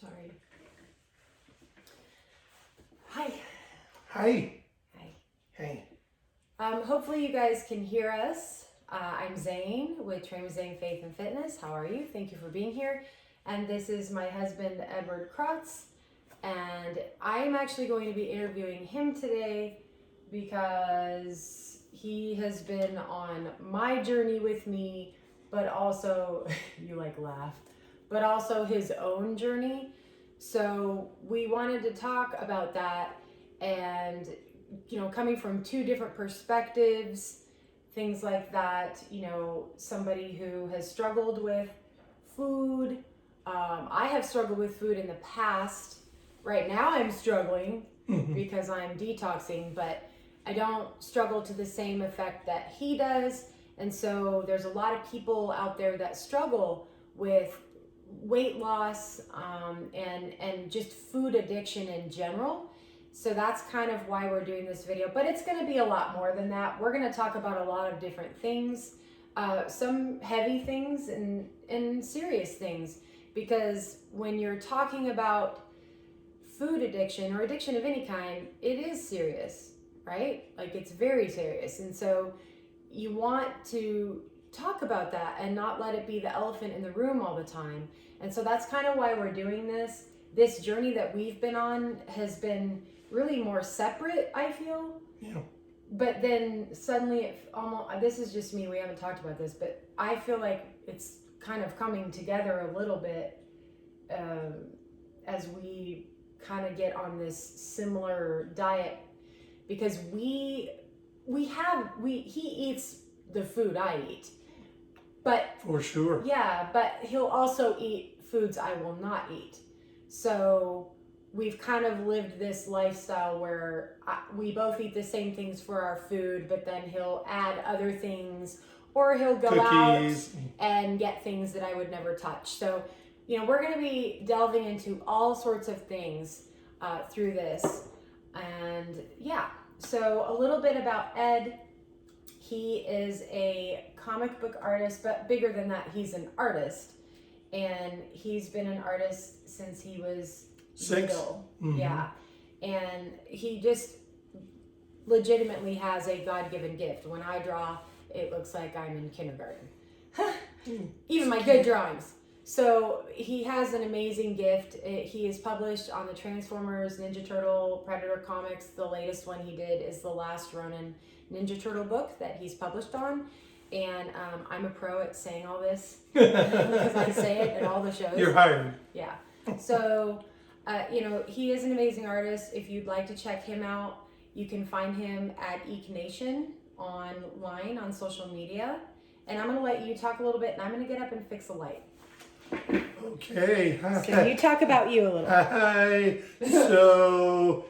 Sorry. Hi. Hi. Hi. Hey. Hopefully you guys can hear us. I'm Zane with Train with Zane Faith and Fitness. How are you? Thank you for being here. And this is my husband, Edward Krotz. And I'm actually going to be interviewing him today because he has been on my journey with me, but also, you laugh, but also his own journey. So we wanted to talk about that and, coming from two different perspectives, things like that, somebody who has struggled with food. I have struggled with food in the past. Right now I'm struggling because I'm detoxing, but I don't struggle to the same effect that he does. And so there's a lot of people out there that struggle with weight loss and just food addiction in general. So that's kind of why we're doing this video, but it's going to be a lot more than that. We're going to talk about a lot of different things, some heavy things and serious things, because when you're talking about food addiction or addiction of any kind, it is serious, right? Like, it's very serious. And so you want to talk about that and not let it be the elephant in the room all the time. And so that's kind of why we're doing this. This journey that we've been on has been really more separate, I feel. Yeah. But then suddenly this is just me, we haven't talked about this, but I feel like it's kind of coming together a little bit as we kind of get on this similar diet, because he eats the food I eat, but For sure. yeah, but he'll also eat foods I will not eat. So we've kind of lived this lifestyle where we both eat the same things for our food, but then he'll add other things, or he'll go Cookies. out and get things that I would never touch. So, we're going to be delving into all sorts of things through this. And yeah, so a little bit about Ed. He is a comic book artist, but bigger than that, he's an artist. And he's been an artist since he was 6. little. Mm-hmm. Yeah. And he just legitimately has a God-given gift. When I draw, it looks like I'm in kindergarten. Even my good drawings. So he has an amazing gift. He is published on the Transformers, Ninja Turtle, Predator comics. The latest one he did is the Last Ronin Ninja Turtle book that he's published on. And I'm a pro at saying all this because I say it in all the shows. You're hired. Yeah. So, he is an amazing artist. If you'd like to check him out, you can find him at EekNation online on social media. And I'm going to let you talk a little bit, and I'm going to get up and fix a light. Okay. So you talk about you a little. Hi. So,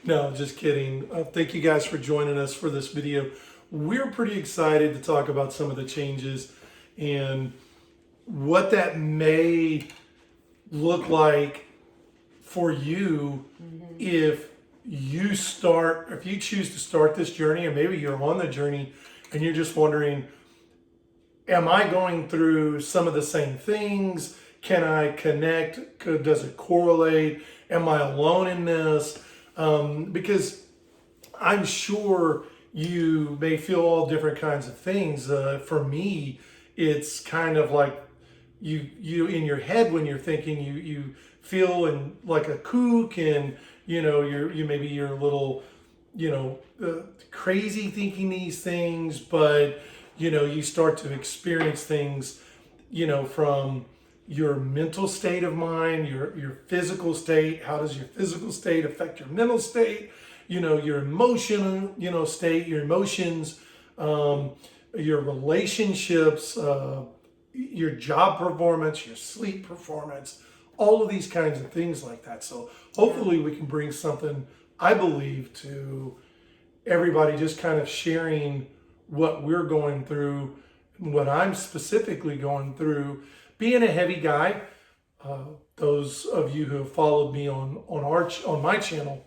no, just kidding. Thank you guys for joining us for this video. We're pretty excited to talk about some of the changes and what that may look like for you if you choose to start this journey, or maybe you're on the journey and you're just wondering, am I going through some of the same things? Can I connect? Does it correlate? Am I alone in this? Because I'm sure you may feel all different kinds of things. For me, it's kind of like you in your head when you're thinking, you feel like a kook, and you're a little crazy thinking these things, but you start to experience things from your mental state of mind, your physical state. How does your physical state affect your mental state? Your emotional state, your emotions, your relationships, your job performance, your sleep performance, all of these kinds of things like that. So hopefully we can bring something, I believe, to everybody, just kind of sharing what we're going through, what I'm specifically going through, being a heavy guy. Those of you who have followed me on my channel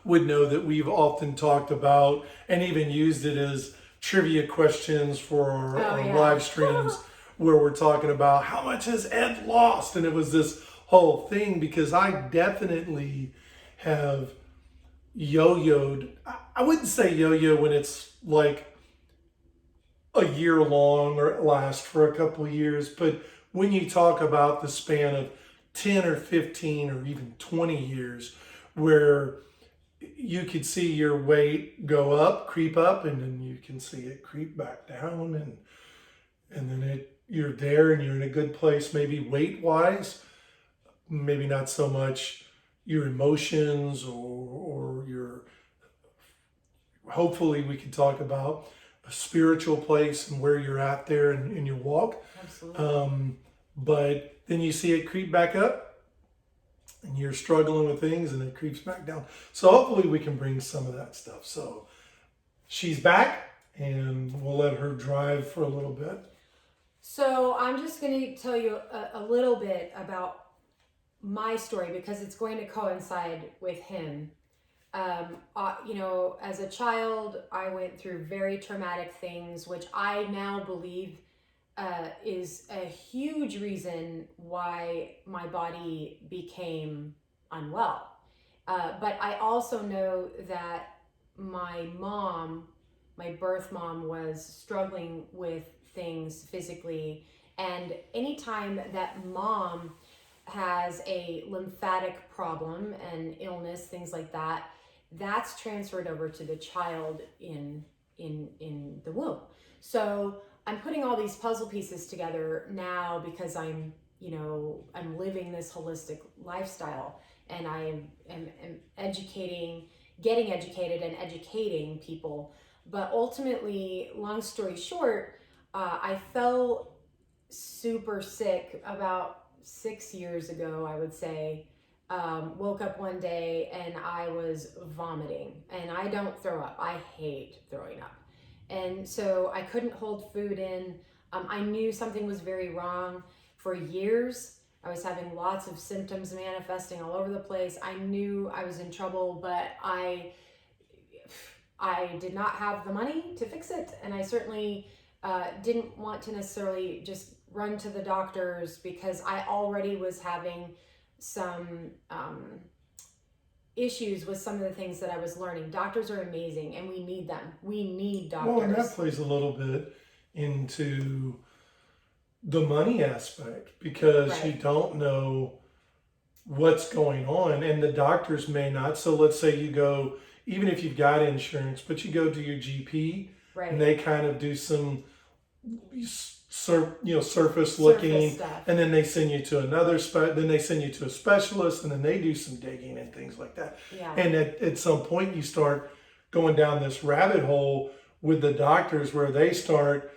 would know that we've often talked about and even used it as trivia questions for our live streams where we're talking about how much has Ed lost, and it was this whole thing because I definitely have yo-yoed. I wouldn't say yo-yo when it's like a year long or it lasts for a couple of years, but when you talk about the span of 10 or 15 or even 20 years where you could see your weight go up, creep up, and then you can see it creep back down, and then you're there and you're in a good place, maybe weight wise, maybe not so much your emotions or your, hopefully we can talk about a spiritual place and where you're at there in your walk. Absolutely. But then you see it creep back up and you're struggling with things and it creeps back down. So hopefully we can bring some of that stuff. So she's back and we'll let her drive for a little bit. So I'm just going to tell you a little bit about my story because it's going to coincide with him. As a child, I went through very traumatic things, which I now believe is a huge reason why my body became unwell. But I also know that my birth mom, was struggling with things physically. And anytime that mom has a lymphatic problem and illness, things like that, that's transferred over to the child in the womb. So I'm putting all these puzzle pieces together now because I'm living this holistic lifestyle, and I am getting educated and educating people. But ultimately, long story short, I fell super sick about 6 years ago, I would say. Woke up one day and I was vomiting, and I don't throw up. I hate throwing up. And so I couldn't hold food in. I knew something was very wrong for years. I was having lots of symptoms manifesting all over the place. I knew I was in trouble, but I did not have the money to fix it. And I certainly didn't want to necessarily just run to the doctors because I already was having some issues with some of the things that I was learning. Doctors are amazing and we need them. We need doctors. Well, and that plays a little bit into the money aspect because Right. you don't know what's going on and the doctors may not. So let's say you go, even if you've got insurance, but you go to your GP Right. and they kind of do some surface looking, stuff. and then they send you to then they send you to a specialist, and then they do some digging and things like that. Yeah. And at some point you start going down this rabbit hole with the doctors where they start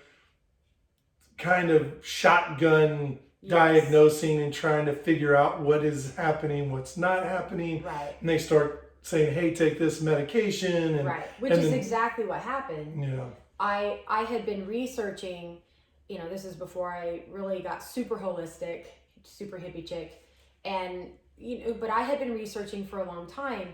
kind of shotgun diagnosing and trying to figure out what is happening, what's not happening. Right. And they start saying, hey, take this medication. And, right. Which is exactly what happened. Yeah. I had been researching, this is before I really got super holistic, super hippie chick. And, but I had been researching for a long time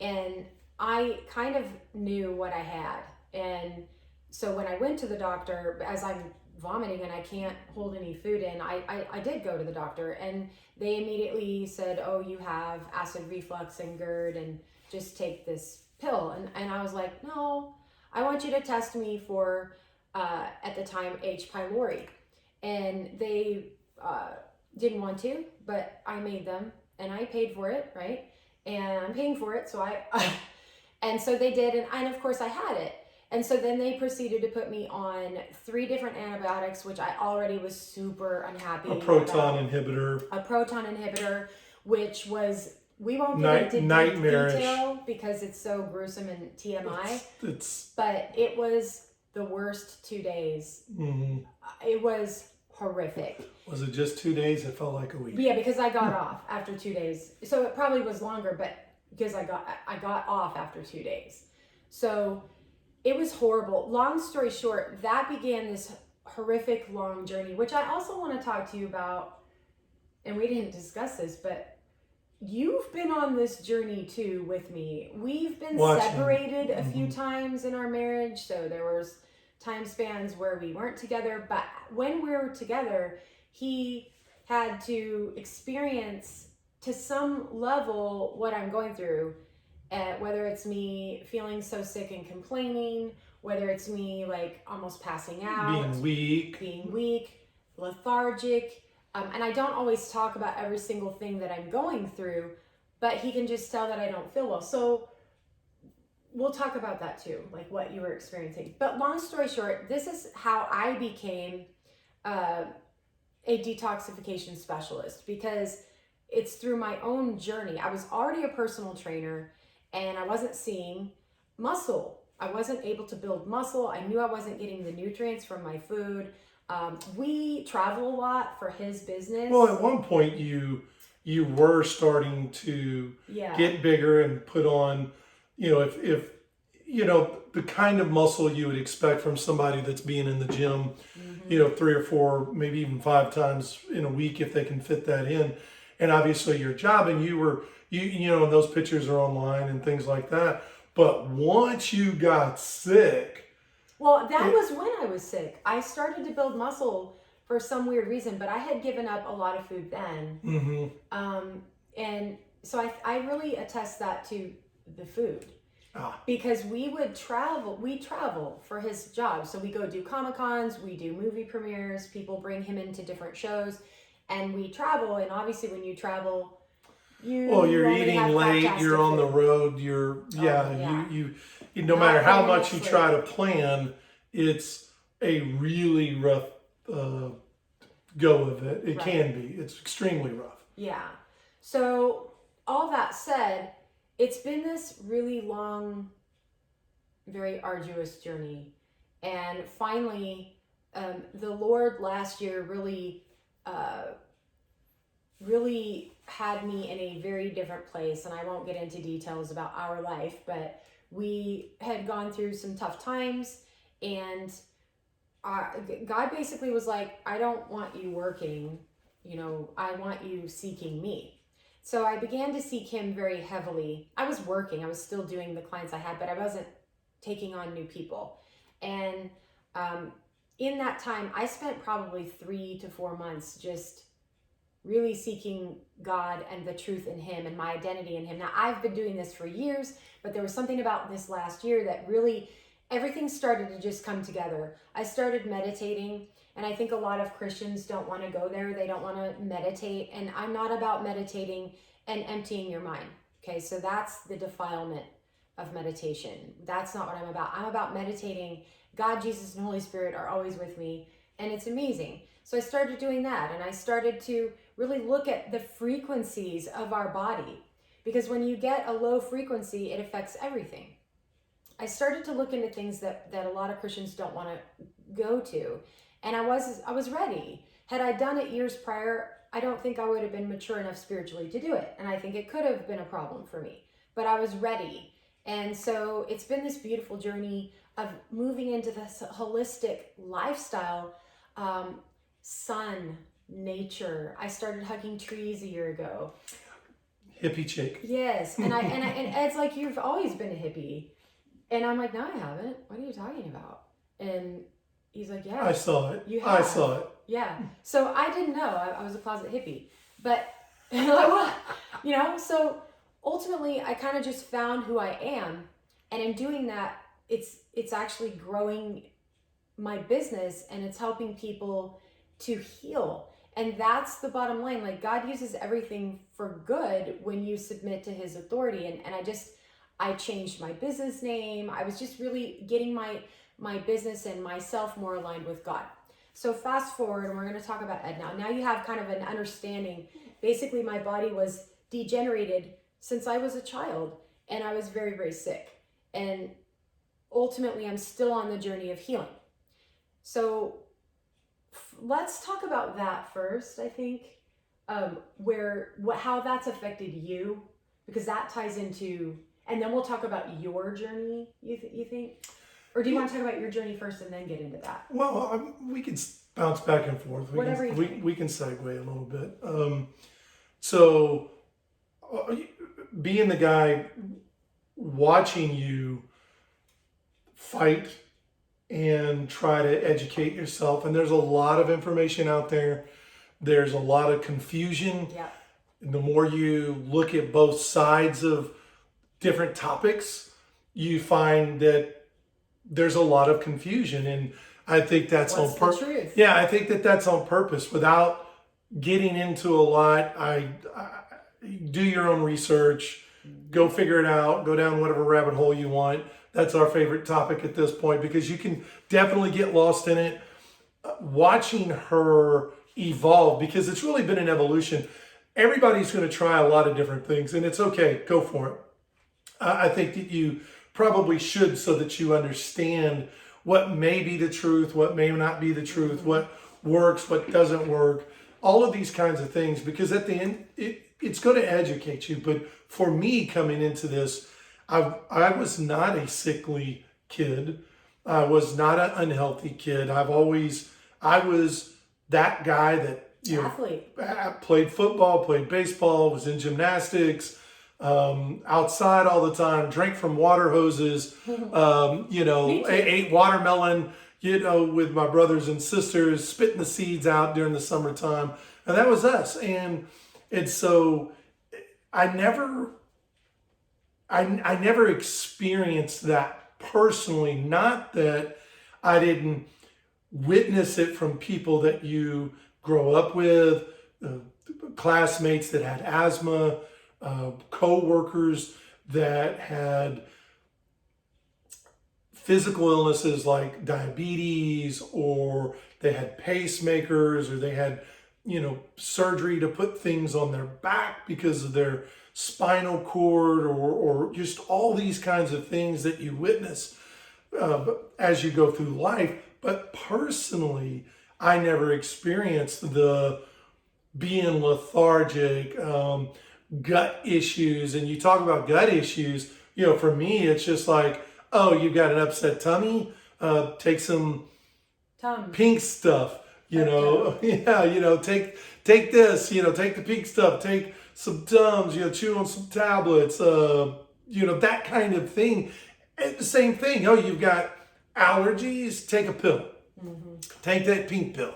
and I kind of knew what I had. And so when I went to the doctor, as I'm vomiting and I can't hold any food in, I did go to the doctor and they immediately said, oh, you have acid reflux and GERD and just take this pill. And I was like, no, I want you to test me for, at the time, H. pylori. And they didn't want to, but I made them and I paid for it, right? And I'm paying for it, so and so they did, and of course I had it. And so then they proceeded to put me on 3 different antibiotics, which I already was super unhappy about. A proton inhibitor, which was, we won't get into detail because it's so gruesome and TMI. But it was the worst 2 days. Mm-hmm. It was horrific. Was it just 2 days? It felt like a week. Yeah, because I got off after 2 days. So it probably was longer, but because I got off after 2 days. So it was horrible. Long story short, that began this horrific long journey, which I also want to talk to you about. And we didn't discuss this, but you've been on this journey too with me. We've been separated a few times in our marriage. So there was time spans where we weren't together. But when we were together, he had to experience to some level what I'm going through, whether it's me feeling so sick and complaining, whether it's me like almost passing out, being weak, lethargic. And I don't always talk about every single thing that I'm going through, but he can just tell that I don't feel well. So we'll talk about that too, like what you were experiencing. But long story short, this is how I became a detoxification specialist, because it's through my own journey. I was already a personal trainer and I wasn't seeing muscle. I wasn't able to build muscle. I knew I wasn't getting the nutrients from my food. We travel a lot for his business. Well, at one point you were starting to get bigger and put on, if the kind of muscle you would expect from somebody that's being in the gym, 3 or 4, maybe even 5 times in a week if they can fit that in. And obviously your job, and and those pictures are online and things like that. But once you got sick. Well, that was when I was sick. I started to build muscle for some weird reason, but I had given up a lot of food then. Mm-hmm. And so I really attest that to the food. Because we travel for his job. So we go do Comic-Cons, we do movie premieres, people bring him into different shows, and we travel. And obviously when you travel, you're eating late, you're on the road, no matter how much you try to plan, it's a really rough go of it. It can be. It's extremely rough. Yeah. So all that said, it's been this really long, very arduous journey. And finally, the Lord last year really had me in a very different place. And I won't get into details about our life, but we had gone through some tough times. And God basically was like, I don't want you working, I want you seeking me. So I began to seek him very heavily. I was working, I was still doing the clients I had, but I wasn't taking on new people. And in that time, I spent probably 3 to 4 months just really seeking God and the truth in him and my identity in him. Now, I've been doing this for years, but there was something about this last year that really, everything started to just come together. I started meditating. And I think a lot of Christians don't want to go there. They don't want to meditate. And I'm not about meditating and emptying your mind. Okay, so that's the defilement of meditation. That's not what I'm about. I'm about meditating. God, Jesus, and Holy Spirit are always with me. And it's amazing. So I started doing that. And I started to really look at the frequencies of our body. Because when you get a low frequency, it affects everything. I started to look into things that a lot of Christians don't want to go to. And I was ready. Had I done it years prior, I don't think I would have been mature enough spiritually to do it. And I think it could have been a problem for me. But I was ready. And so it's been this beautiful journey of moving into this holistic lifestyle, sun, nature. I started hugging trees a year ago. Hippie chick. Yes. And Ed's like, you've always been a hippie. And I'm like, no, I haven't. What are you talking about? And he's like, yeah. I saw it. You have. I saw it. Yeah. So I didn't know. I was a closet hippie. But, so ultimately I kind of just found who I am. And in doing that, it's actually growing my business and it's helping people to heal. And that's the bottom line. Like, God uses everything for good when you submit to his authority. And I changed my business name. I was just really getting my business and myself more aligned with God. So fast forward, and we're going to talk about Ed now. Now you have kind of an understanding. Basically, my body was degenerated since I was a child, and I was very, very sick. And ultimately, I'm still on the journey of healing. So let's talk about that first, I think, how that's affected you, because that ties into, and then we'll talk about your journey, you think? Or do you want to talk about your journey first and then get into that? Well, we can bounce back and forth. We can segue a little bit. Being the guy watching you fight and try to educate yourself. And there's a lot of information out there. There's a lot of confusion. Yeah. And the more you look at both sides of different topics, you find that there's a lot of confusion. And I think that's What's on purpose. the truth? Yeah, I think that that's on purpose. Without getting into a lot, I do your own research, go figure it out, go down whatever rabbit hole you want. That's our favorite topic at this point because you can definitely get lost in it. Watching her evolve, because it's really been an evolution. Everybody's going to try a lot of different things, and it's okay. Go for it. I think that you probably should, so that you understand what may be the truth, what may not be the truth, what works, what doesn't work, all of these kinds of things, because at the end, it's going to educate you. But for me, coming into this, I was not a sickly kid. I was not an unhealthy kid. I was that guy that, Athlete. played football, played baseball, was in gymnastics, outside all the time, drank from water hoses, ate watermelon, with my brothers and sisters, spitting the seeds out during the summertime. And that was us. And so I never experienced that personally. Not that I didn't witness it from people that you grow up with, classmates that had asthma, co-workers that had physical illnesses like diabetes, or they had pacemakers, or they had, surgery to put things on their back because of their spinal cord, or just all these kinds of things that you witness as you go through life. But personally, I never experienced the being lethargic, gut issues. And you talk about gut issues, for me, it's just like, oh, you've got an upset tummy, take some pink stuff, take this, take the pink stuff, take some Tums, chew on some tablets, that kind of thing. And the same thing, oh, you've got allergies, take a pill, take that pink pill,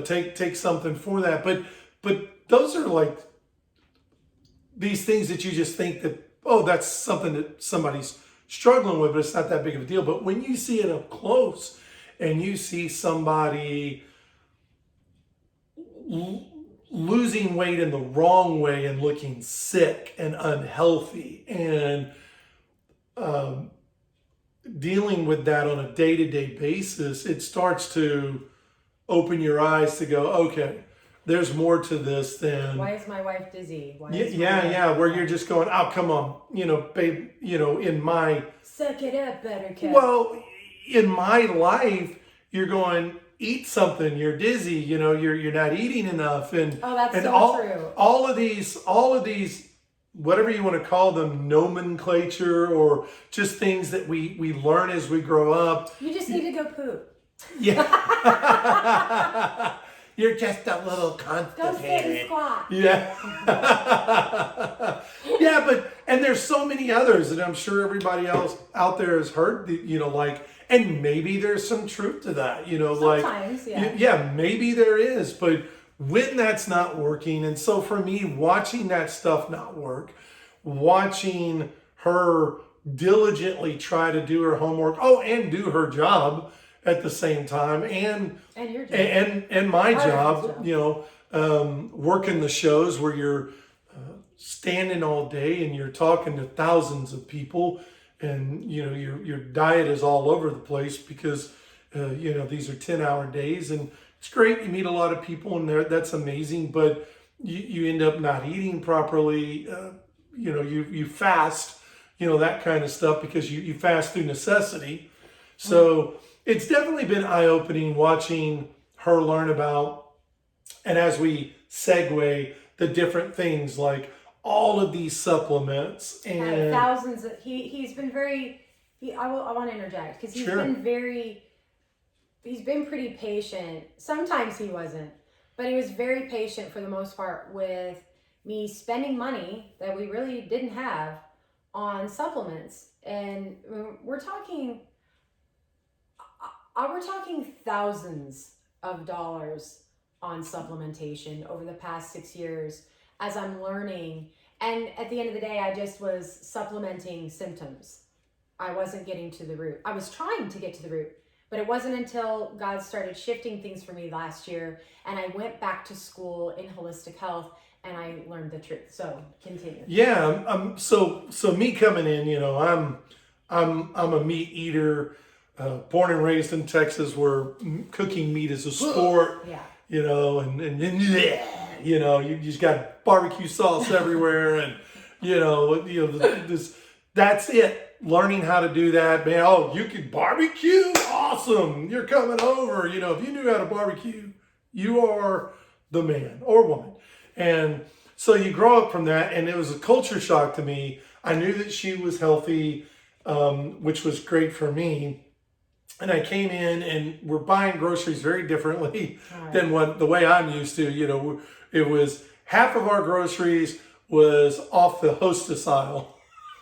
take something for that. But those are like these things that you just think that, oh, that's something that somebody's struggling with, but it's not that big of a deal. But when you see it up close and you see somebody losing weight in the wrong way and looking sick and unhealthy, and dealing with that on a day-to-day basis, it starts to open your eyes to go, okay, there's more to this than... Why is my wife dizzy? Where you're just going, oh, come on, babe, in my... Suck it up, buttercup. Well, in my life, you're going, eat something, you're dizzy, you're not eating enough. And that's true. All of these, whatever you want to call them, nomenclature, or just things that we learn as we grow up. You just need to go poop. Yeah. You're just a little constipated. Go sit and squat. Yeah. And there's so many others that I'm sure everybody else out there has heard, and maybe there's some truth to that, Sometimes, yeah, maybe there is, but when that's not working, and so for me, watching that stuff not work, watching her diligently try to do her homework, and do her job at the same time, and your job. and my job, working the shows where you're standing all day and you're talking to thousands of people, and your diet is all over the place because these are 10-hour days, and it's great. You meet a lot of people, and that's amazing, but you end up not eating properly. You fast, that kind of stuff, because you fast through necessity. So it's definitely been eye-opening watching her learn about, and as we segue, the different things like all of these supplements and thousands of, he's been very, I want to interject, because he's been pretty patient. Sometimes he wasn't, but he was very patient for the most part with me spending money that we really didn't have on supplements. And we're talking, we're talking thousands of dollars on supplementation over the past 6 years as I'm learning. And at the end of the day, I just was supplementing symptoms. I wasn't getting to the root. I was trying to get to the root, but it wasn't until God started shifting things for me last year and I went back to school in holistic health and I learned the truth. So continue. Yeah. So me coming in, you know, I'm a meat eater, born and raised in Texas, where cooking meat is a sport. Yeah. You know, and you know, you just got barbecue sauce everywhere, and that's it. Learning how to do that, man. Oh, you can barbecue? Awesome. You're coming over. You know, if you knew how to barbecue, you are the man or woman. And so you grow up from that, and it was a culture shock to me. I knew that she was healthy, which was great for me. And I came in, and we're buying groceries very differently than the way I'm used to. You know, it was half of our groceries was off the hostess aisle.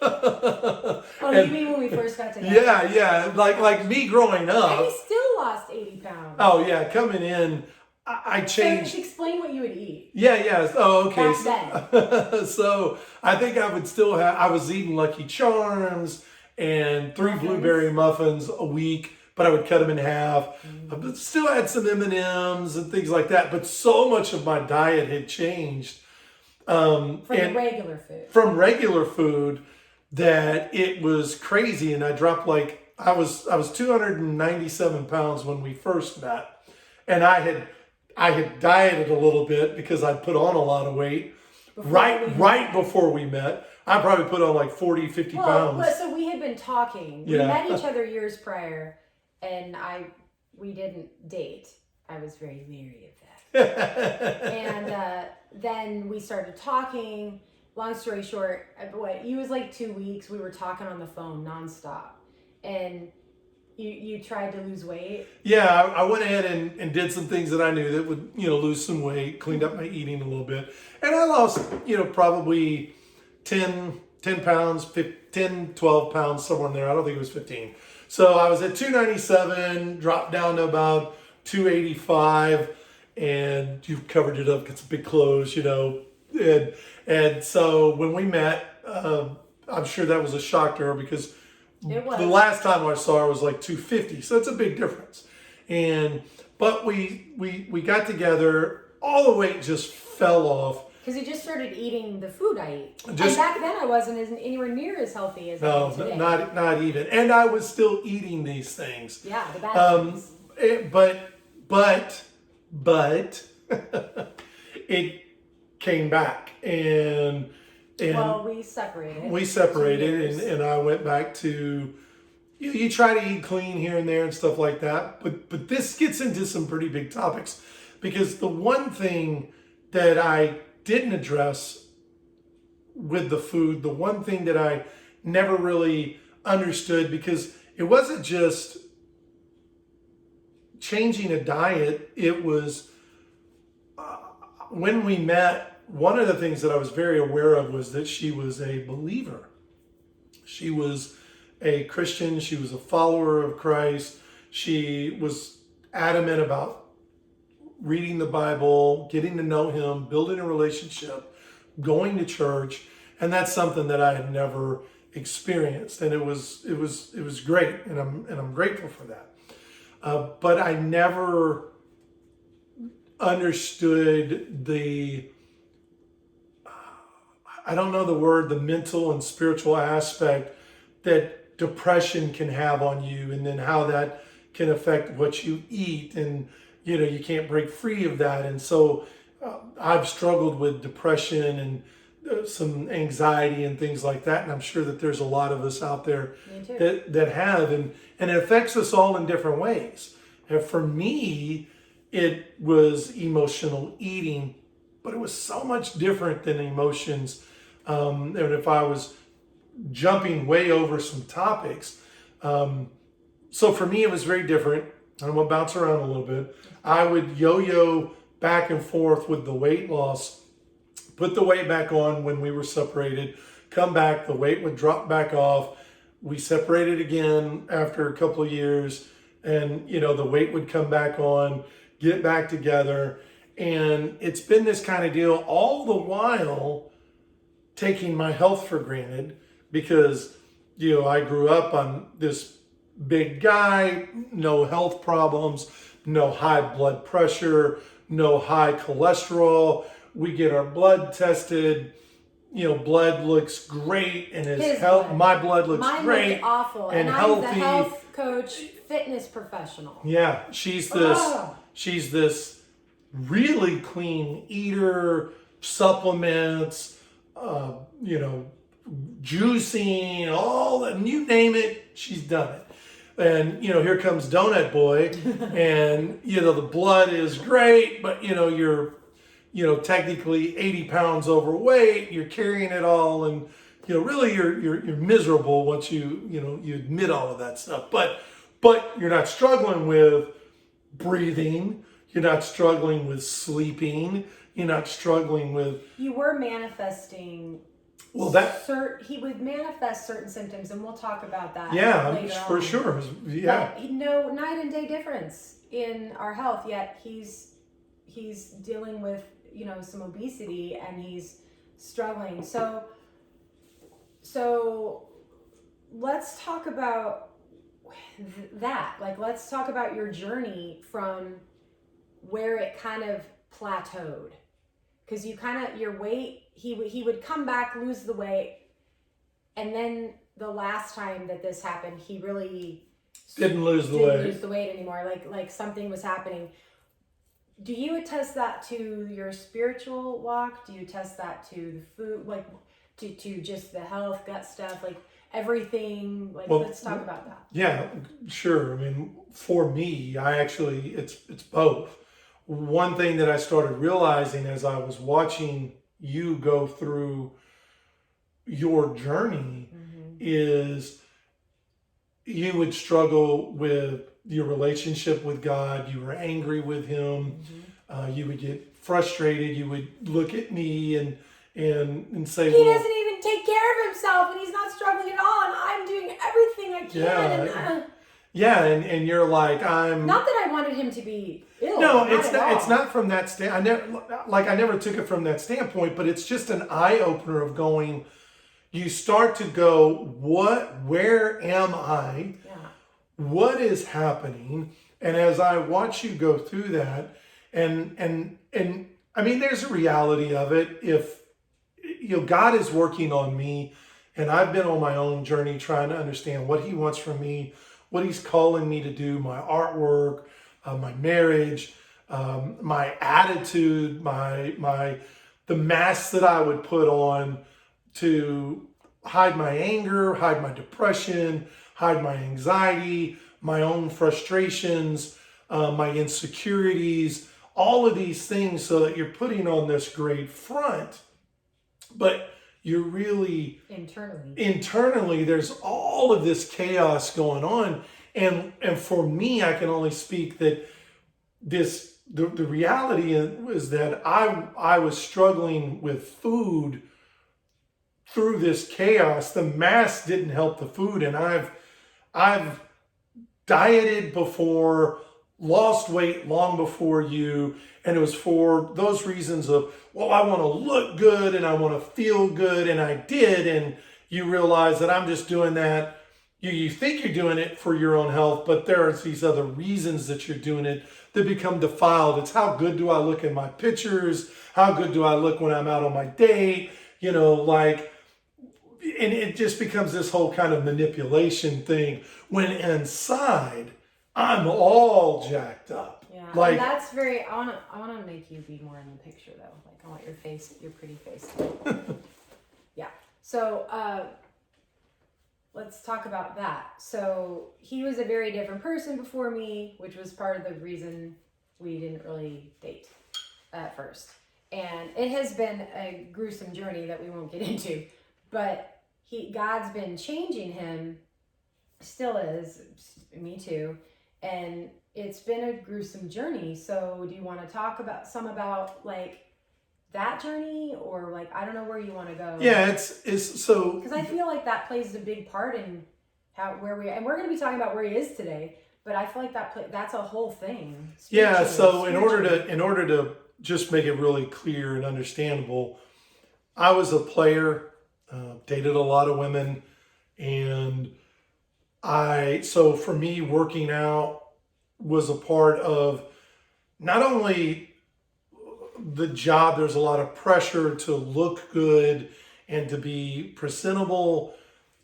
Oh, you mean when we first got together? Yeah. Like me growing up. And you still lost 80 pounds. Oh yeah, coming in, I changed. So explain what you would eat. Yeah. Oh, okay. Back then. So I think I would still have. I was eating Lucky Charms and 3 blueberry muffins a week, but I would cut them in half. But still had some M&Ms and things like that. But so much of my diet had changed From regular food that it was crazy. And I dropped I was 297 pounds when we first met, and I had dieted a little bit because I'd put on a lot of weight right before we met. I probably put on 40, 50 pounds. Well, so we had been talking. We met each other years prior, and we didn't date. I was very leery of that. And then we started talking. Long story short, it was 2 weeks. We were talking on the phone nonstop, and you tried to lose weight. Yeah, I went ahead and did some things that I knew that would lose some weight, cleaned up my eating a little bit, and I lost probably 10 pounds, 10, 12 pounds, somewhere in there. I don't think it was 15. So I was at 297, dropped down to about 285, and you've covered it up, got some big clothes, and so when we met, I'm sure that was a shock to her because the last time I saw her was 250. So it's a big difference. But we got together, all the weight just fell off. Because you just started eating the food I eat. And back then I wasn't anywhere near as healthy as I am today. Not even. And I was still eating these things. Yeah, the bad things. But it came back, and we separated. We separated, and I went back to. You try to eat clean here and there and stuff like that, but this gets into some pretty big topics, because the one thing that I didn't address with the food, the one thing that I never really understood, because it wasn't just changing a diet, it was when we met, one of the things that I was very aware of was that she was a believer. She was a Christian. She was a follower of Christ. She was adamant about reading the Bible, getting to know Him, building a relationship, going to church, and that's something that I had never experienced, and it was great, and I'm grateful for that. But I never understood I don't know the word, the mental and spiritual aspect that depression can have on you, and then how that can affect what you eat, and you can't break free of that. And so I've struggled with depression and some anxiety and things like that, and I'm sure that there's a lot of us out there that have, and it affects us all in different ways. And for me, it was emotional eating, but it was so much different than emotions. And if I was jumping way over some topics, so for me it was very different. I'm gonna bounce around a little bit. I would yo-yo back and forth with the weight loss, put the weight back on when we were separated, come back, the weight would drop back off. We separated again after a couple of years, and the weight would come back on, get back together. And it's been this kind of deal all the while taking my health for granted because, I grew up on this big guy, no health problems, no high blood pressure, no high cholesterol. We get our blood tested. Blood looks great, and his health. Blood. My blood looks Mine great looked awful, and I'm healthy. the health coach, fitness professional. Yeah, she's this really clean eater, supplements, juicing, all that, you name it, she's done it. And here comes Donut Boy, and the blood is great, but you're technically 80 pounds overweight, you're carrying it all, and really you're miserable once you admit all of that stuff. But you're not struggling with breathing, you're not struggling with sleeping, you're not struggling with. You were manifesting. Well, he would manifest certain symptoms, and we'll talk about that. Yeah, later for on. sure. Yeah. But no night and day difference in our health. Yet he's dealing with some obesity, and he's struggling. So let's talk about that. Like, let's talk about your journey from where it kind of plateaued, because your weight. He would come back, lose the weight, and then the last time that this happened, he really didn't lose the weight anymore. Like something was happening. Do you attest that to your spiritual walk? Do you attest that to the food, like to just the health, gut stuff, like everything? Like, well, let's talk about that. Yeah, sure. I mean, for me, it's both. One thing that I started realizing as I was watching you go through your journey is you would struggle with your relationship with God. You were angry with him. You would get frustrated. You would look at me and say, he doesn't even take care of himself, and he's not struggling at all, and I'm doing everything I can. And you're like, I'm not that I wanted him to be ill. No, it's not from that I never took it from that standpoint, but it's just an eye opener of going. You start to go, where am I? Yeah. What is happening? And as I watch you go through that, and I mean, there's a reality of it. If God is working on me, and I've been on my own journey trying to understand what he wants from me, what he's calling me to do, my artwork, my marriage, my attitude, the mask that I would put on to hide my anger, hide my depression, hide my anxiety, my own frustrations, my insecurities, all of these things, so that you're putting on this great front, but you're really internally there's all of this chaos going on. And for me, I can only speak that the reality is that I was struggling with food through this chaos. The mask didn't help the food, and I've dieted before, lost weight long before you, and it was for those reasons of, well, I want to look good and I want to feel good, and I did, and you realize that I'm just doing that. You think you're doing it for your own health, but there are these other reasons that you're doing it that become defiled. It's how good do I look in my pictures? How good do I look when I'm out on my date? And it just becomes this whole kind of manipulation thing when inside I'm all jacked up. Yeah, and that's very. I want to make you be more in the picture though. Like, I want your face, your pretty face. Yeah. So let's talk about that. So he was a very different person before me, which was part of the reason we didn't really date at first. And it has been a gruesome journey that we won't get into, but God's been changing him, still is, me too. And it's been a gruesome journey. So do you want to talk about like that journey, or like, I don't know where you want to go? Yeah, it's so, because I feel like that plays a big part in where we are. And we're going to be talking about where he is today, But I feel like that's a whole thing. Yeah. So Spiritually. in order to just make it really clear and understandable, I was a player, dated a lot of women, and so for me, working out was a part of not only the job, there's a lot of pressure to look good and to be presentable,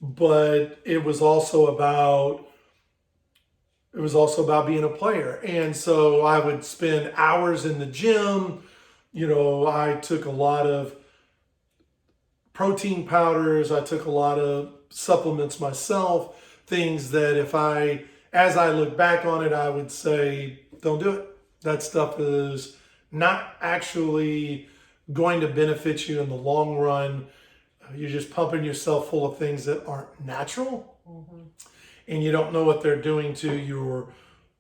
but it was also about being a player. And so I would spend hours in the gym. I took a lot of protein powders, I took a lot of supplements myself, things that as I look back on it, I would say, don't do it. That stuff is not actually going to benefit you in the long run. You're just pumping yourself full of things that aren't natural, and you don't know what they're doing to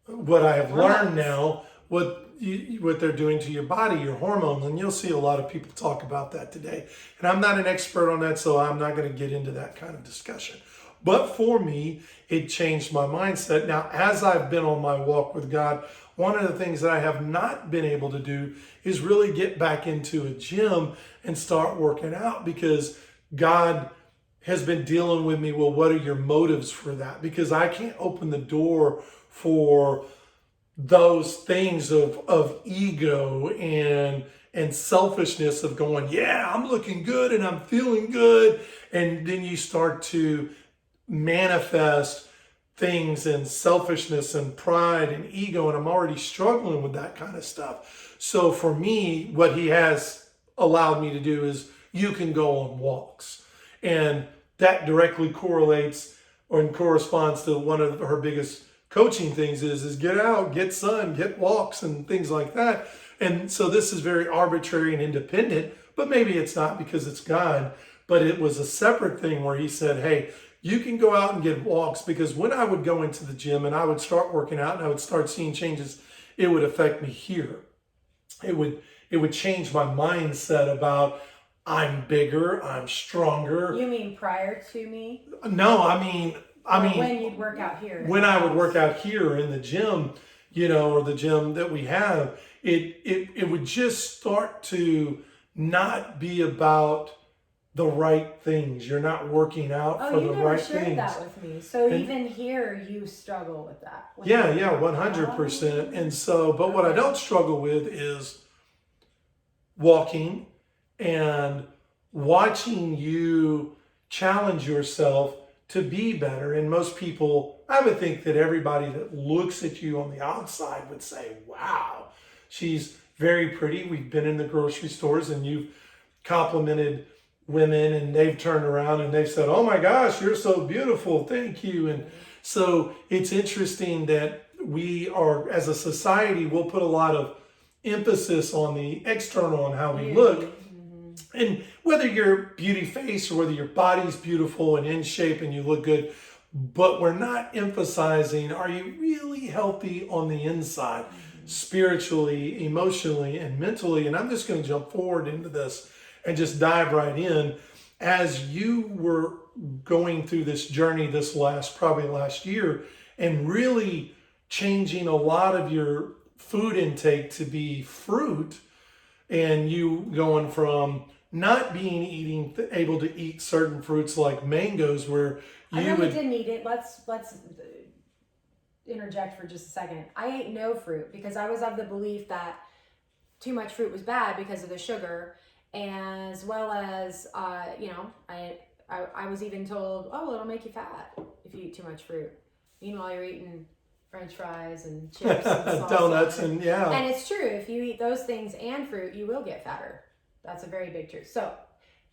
what I have learned now, what they're doing to your body, your hormones, and you'll see a lot of people talk about that today. And I'm not an expert on that, so I'm not going to get into that kind of discussion. But for me, it changed my mindset. Now, as I've been on my walk with God, one of the things that I have not been able to do is really get back into a gym and start working out, because God has been dealing with me. Well, what are your motives for that? Because I can't open the door for those things of ego and selfishness of going, yeah, I'm looking good and I'm feeling good. And then you start to manifest things and selfishness and pride and ego, and I'm already struggling with that kind of stuff. So for me, what he has allowed me to do is, you can go on walks, and that directly correlates or corresponds to one of her biggest coaching things is get out, get sun, get walks and things like that. And so this is very arbitrary and independent, but maybe it's not, because it's God. But it was a separate thing where he said, hey, you can go out and get walks, because when I would go into the gym and I would start working out and I would start seeing changes, it would affect me here. It would change my mindset about, I'm bigger, I'm stronger. You mean prior to me? No, I mean when you'd work out here. When I would work out here in the gym, or the gym that we have, it would just start to not be about the right things. You're not working out for the right things. Oh, you never shared that with me. So even here, you struggle with that. Yeah, 100%. And so, but what I don't struggle with is walking and watching you challenge yourself to be better. And most people, I would think that everybody that looks at you on the outside would say, wow, she's very pretty. We've been in the grocery stores and you've complimented women and they've turned around and they've said, oh my gosh, you're so beautiful. Thank you. And so it's interesting that we are, as a society, we'll put a lot of emphasis on the external and how we look. And whether you're beauty face or whether your body's beautiful and in shape and you look good, but we're not emphasizing, are you really healthy on the inside, spiritually, emotionally, and mentally? And I'm just going to jump forward into this and just dive right in. As you were going through this journey probably last year, and really changing a lot of your food intake to be fruit, and you going from not being able to eat certain fruits like mangoes, where I really didn't eat it. Let's interject for just a second. I ate no fruit because I was of the belief that too much fruit was bad because of the sugar, as well as I was even told, oh, it'll make you fat if you eat too much fruit. Meanwhile, you're eating French fries and chips and donuts and And it's true. If you eat those things and fruit, you will get fatter. That's a very big truth. So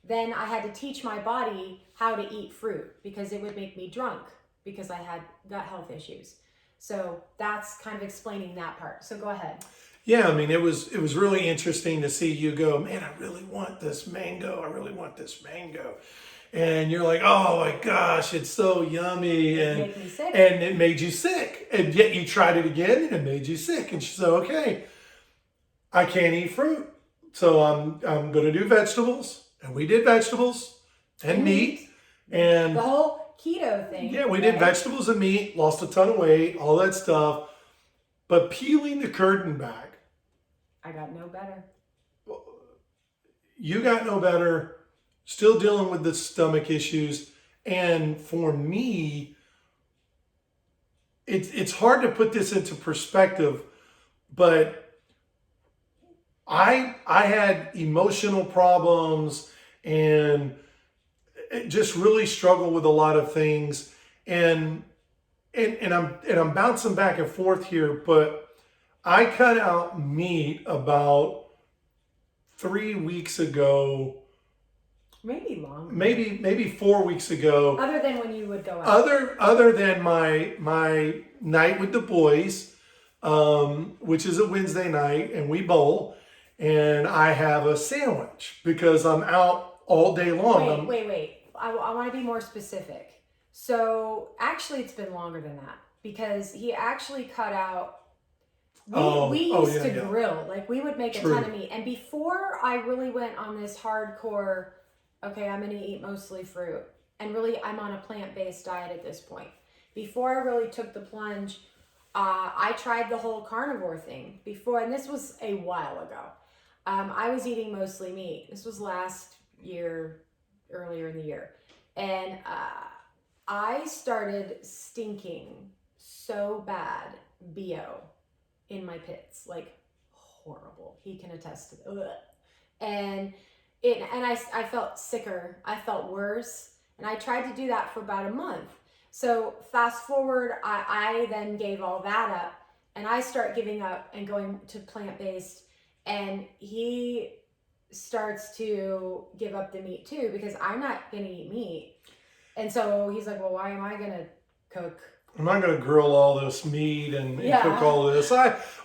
then I had to teach my body how to eat fruit because it would make me drunk because I had gut health issues. So that's kind of explaining that part. So go ahead. Yeah, I mean, it was really interesting to see you go, man, I really want this mango. I really want this mango. And you're like, oh my gosh, it's so yummy. And it made me sick. And it made you sick. And yet you tried it again and it made you sick. And she said, okay, I can't eat fruit. So I'm going to do vegetables. And we did vegetables and meat. And keto thing. Yeah, we did vegetables and meat, lost a ton of weight, all that stuff. But peeling the curtain back, I got no better. you got no better, still dealing with the stomach issues. And for me, it's hard to put this into perspective, but I had emotional problems and just really struggle with a lot of things. And I'm bouncing back and forth here, but I cut out meat about 3 weeks ago, Maybe longer. maybe 4 weeks ago. Other than when you would go out. Other than my night with the boys, which is a Wednesday night, and we bowl, and I have a sandwich because I'm out all day long. Wait. I want to be more specific. So actually, it's been longer than that because he actually cut out. We used to grill. Like, we would make a ton of meat. And before I really went on this hardcore, okay, I'm going to eat mostly fruit. And really, I'm on a plant-based diet at this point. Before I really took the plunge, I tried the whole carnivore thing before. And this was a while ago. I was eating mostly meat. This was last year, earlier in the year. And I started stinking so bad, BO, in my pits, like horrible. He can attest to it. And I felt sicker. I felt worse. And I tried to do that for about a month. So fast forward, I then gave all that up, and I start giving up and going to plant-based, and he starts to give up the meat too, because I'm not going to eat meat. And so he's like, well, why am I going to cook? I'm not going to grill all this meat and cook all of this.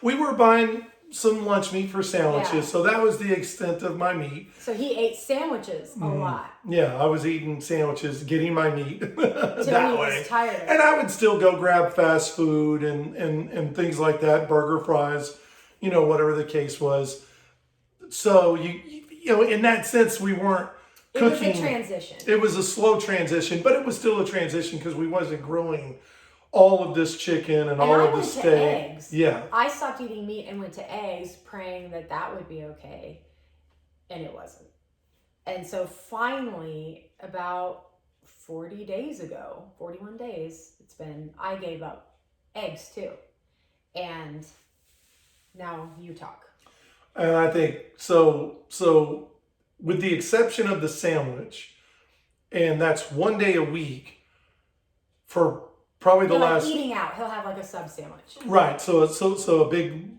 We were buying some lunch meat for sandwiches, so that was the extent of my meat. So he ate sandwiches a lot. Yeah, I was eating sandwiches, getting my meat that he way. was tired. And I would still go grab fast food and things like that, burger, fries, whatever the case was. So in that sense, we weren't cooking. It was a transition. It was a slow transition, but it was still a transition because we wasn't grilling all of this chicken and all of this steak. Eggs. Yeah. I stopped eating meat and went to eggs, praying that would be okay. And it wasn't. And so finally, about 40 days ago, 41 days, I gave up eggs too. And now you talk. And I think, so with the exception of the sandwich, and that's one day a week for probably the last... eating out, he'll have like a sub sandwich. Right, so a big,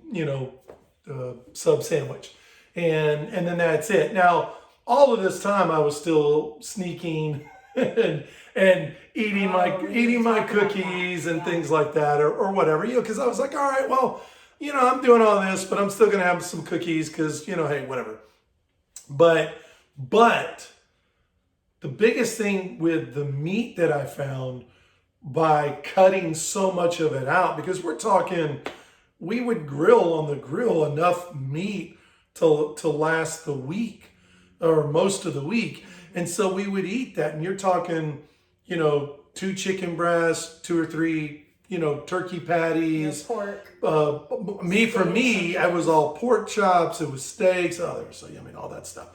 sub sandwich. And then that's it. Now, all of this time I was still sneaking and eating my cookies and things like that or whatever, because I was like, all right, well, I'm doing all this, but I'm still going to have some cookies because, hey, whatever. But the biggest thing with the meat that I found by cutting so much of it out, because we're talking, we would grill on the grill enough meat to last the week or most of the week. And so we would eat that. And you're talking, 2 chicken breasts, 2 or 3, turkey patties. Pork. For me, I was all pork chops. It was steaks. Oh, they were so yummy, all that stuff.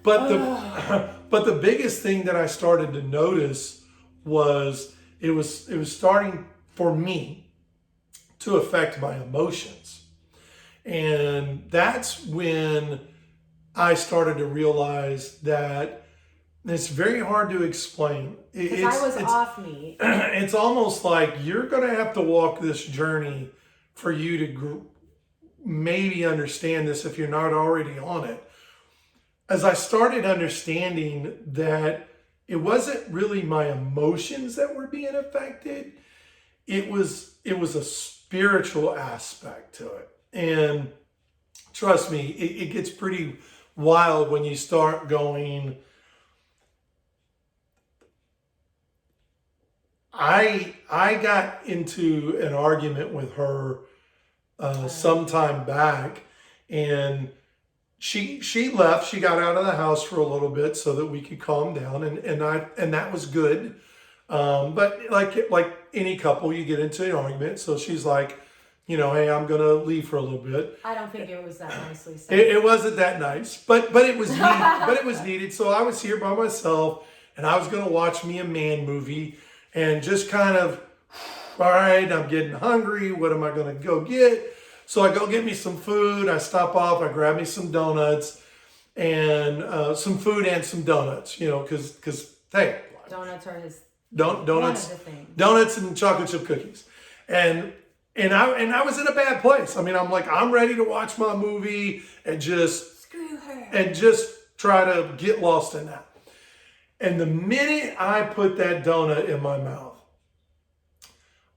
But the biggest thing that I started to notice was it was starting for me to affect my emotions. And that's when I started to realize that it's very hard to explain. Because I was off meat. It's almost like you're going to have to walk this journey for you to maybe understand this if you're not already on it. As I started understanding that it wasn't really my emotions that were being affected, it was a spiritual aspect to it. And trust me, it gets pretty wild when you start going, I got into an argument with her some time back, and she left. She got out of the house for a little bit so that we could calm down, and that was good. But like any couple, you get into an argument. So she's like, you know, hey, I'm gonna leave for a little bit. I don't think it was that nicely said. It wasn't that nice, but it was needed. But it was needed. So I was here by myself, and I was gonna watch me a man movie, and just kind of, all right, I'm getting hungry. What am I gonna go get? So I go get me some food. I stop off. I grab me some donuts, and some food and some donuts. You know, because hey, Donuts are his donuts, one of the things. donuts and chocolate chip cookies, and I was in a bad place. I mean, I'm like, I'm ready to watch my movie and just Screw her. and just try to get lost in that. And the minute I put that donut in my mouth,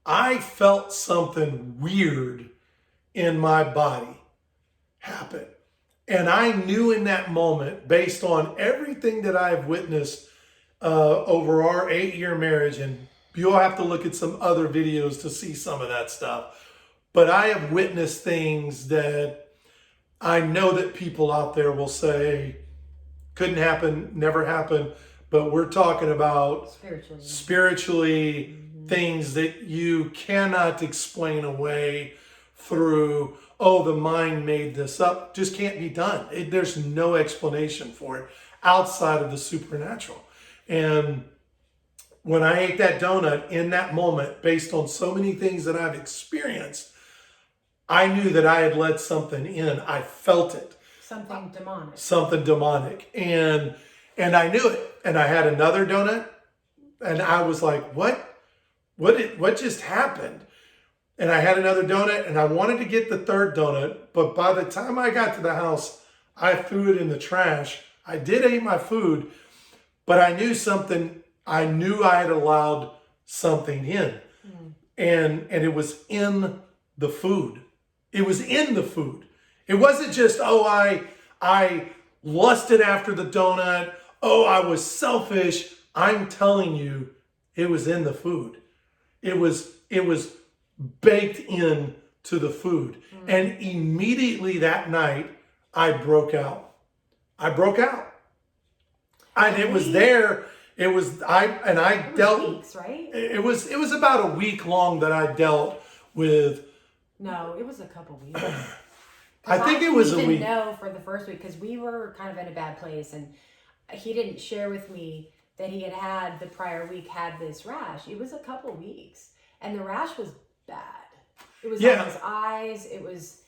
I felt something weird in my body happen. And I knew in that moment, based on everything that I've witnessed over our 8-year marriage, and you'll have to look at some other videos to see some of that stuff. But I have witnessed things that I know that people out there will say couldn't happen, never happened. But we're talking about spiritually things that you cannot explain away through, oh, the mind made this up. Just can't be done. There's no explanation for it outside of the supernatural. And when I ate that donut in that moment, based on so many things that I've experienced, I knew that I had let something in. I felt it. Something demonic. Something demonic. And I knew it. And I had another donut, and I was like, what just happened? And I had another donut, and I wanted to get the third donut, but by the time I got to the house, I threw it in the trash. I did eat my food, but I knew something. I knew I had allowed something in. And it was in the food. It was in the food. It wasn't just, oh, I lusted after the donut. Oh, I was selfish. I'm telling you, it was in the food. It was baked in to the food. And immediately that night, I broke out. And it was there. It was, I dealt, weeks, right? It was about a week long that I dealt with. No, it was a couple weeks. I think it was a week. I didn't know for the first week because we were kind of in a bad place, and he didn't share with me that he had the prior week had this rash. It was a couple weeks, and the rash was bad. It was on his eyes. It was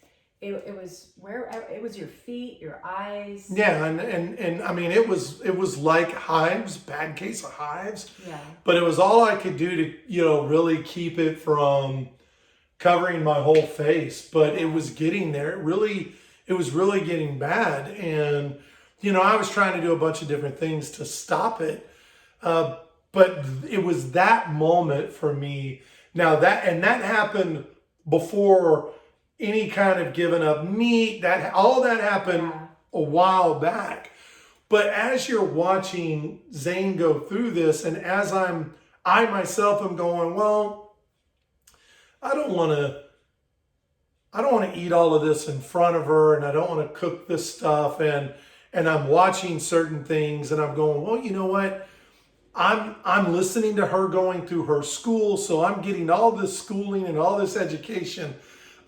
where it was your feet, your eyes. Yeah, and I mean it was like hives, bad case of hives. Yeah. But it was all I could do to really keep it from covering my whole face. But it was getting there. It was really getting bad, and I was trying to do a bunch of different things to stop it. But it was that moment for me. Now that happened before any kind of giving up meat. All that happened a while back. But as you're watching Zane go through this, and as I myself am going, well, I don't want to eat all of this in front of her, and I don't want to cook this stuff, and I'm watching certain things, and I'm going, well, you know what? I'm listening to her going through her school, so I'm getting all this schooling and all this education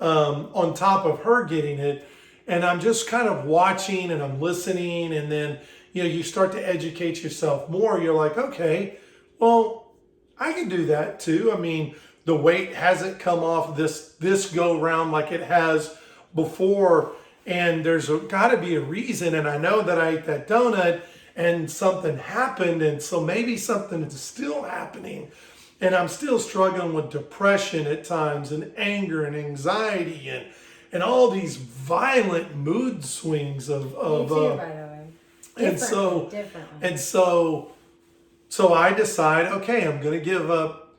on top of her getting it, and I'm just kind of watching and I'm listening, and then you start to educate yourself more. You're like, okay, well, I can do that too. I mean, the weight hasn't come off this go round like it has before, and there's got to be a reason. And I know that I ate that donut and something happened, and so maybe something is still happening, and I'm still struggling with depression at times, and anger and anxiety, and all these violent mood swings of Me too, by the way. and so I decide, okay, I'm gonna give up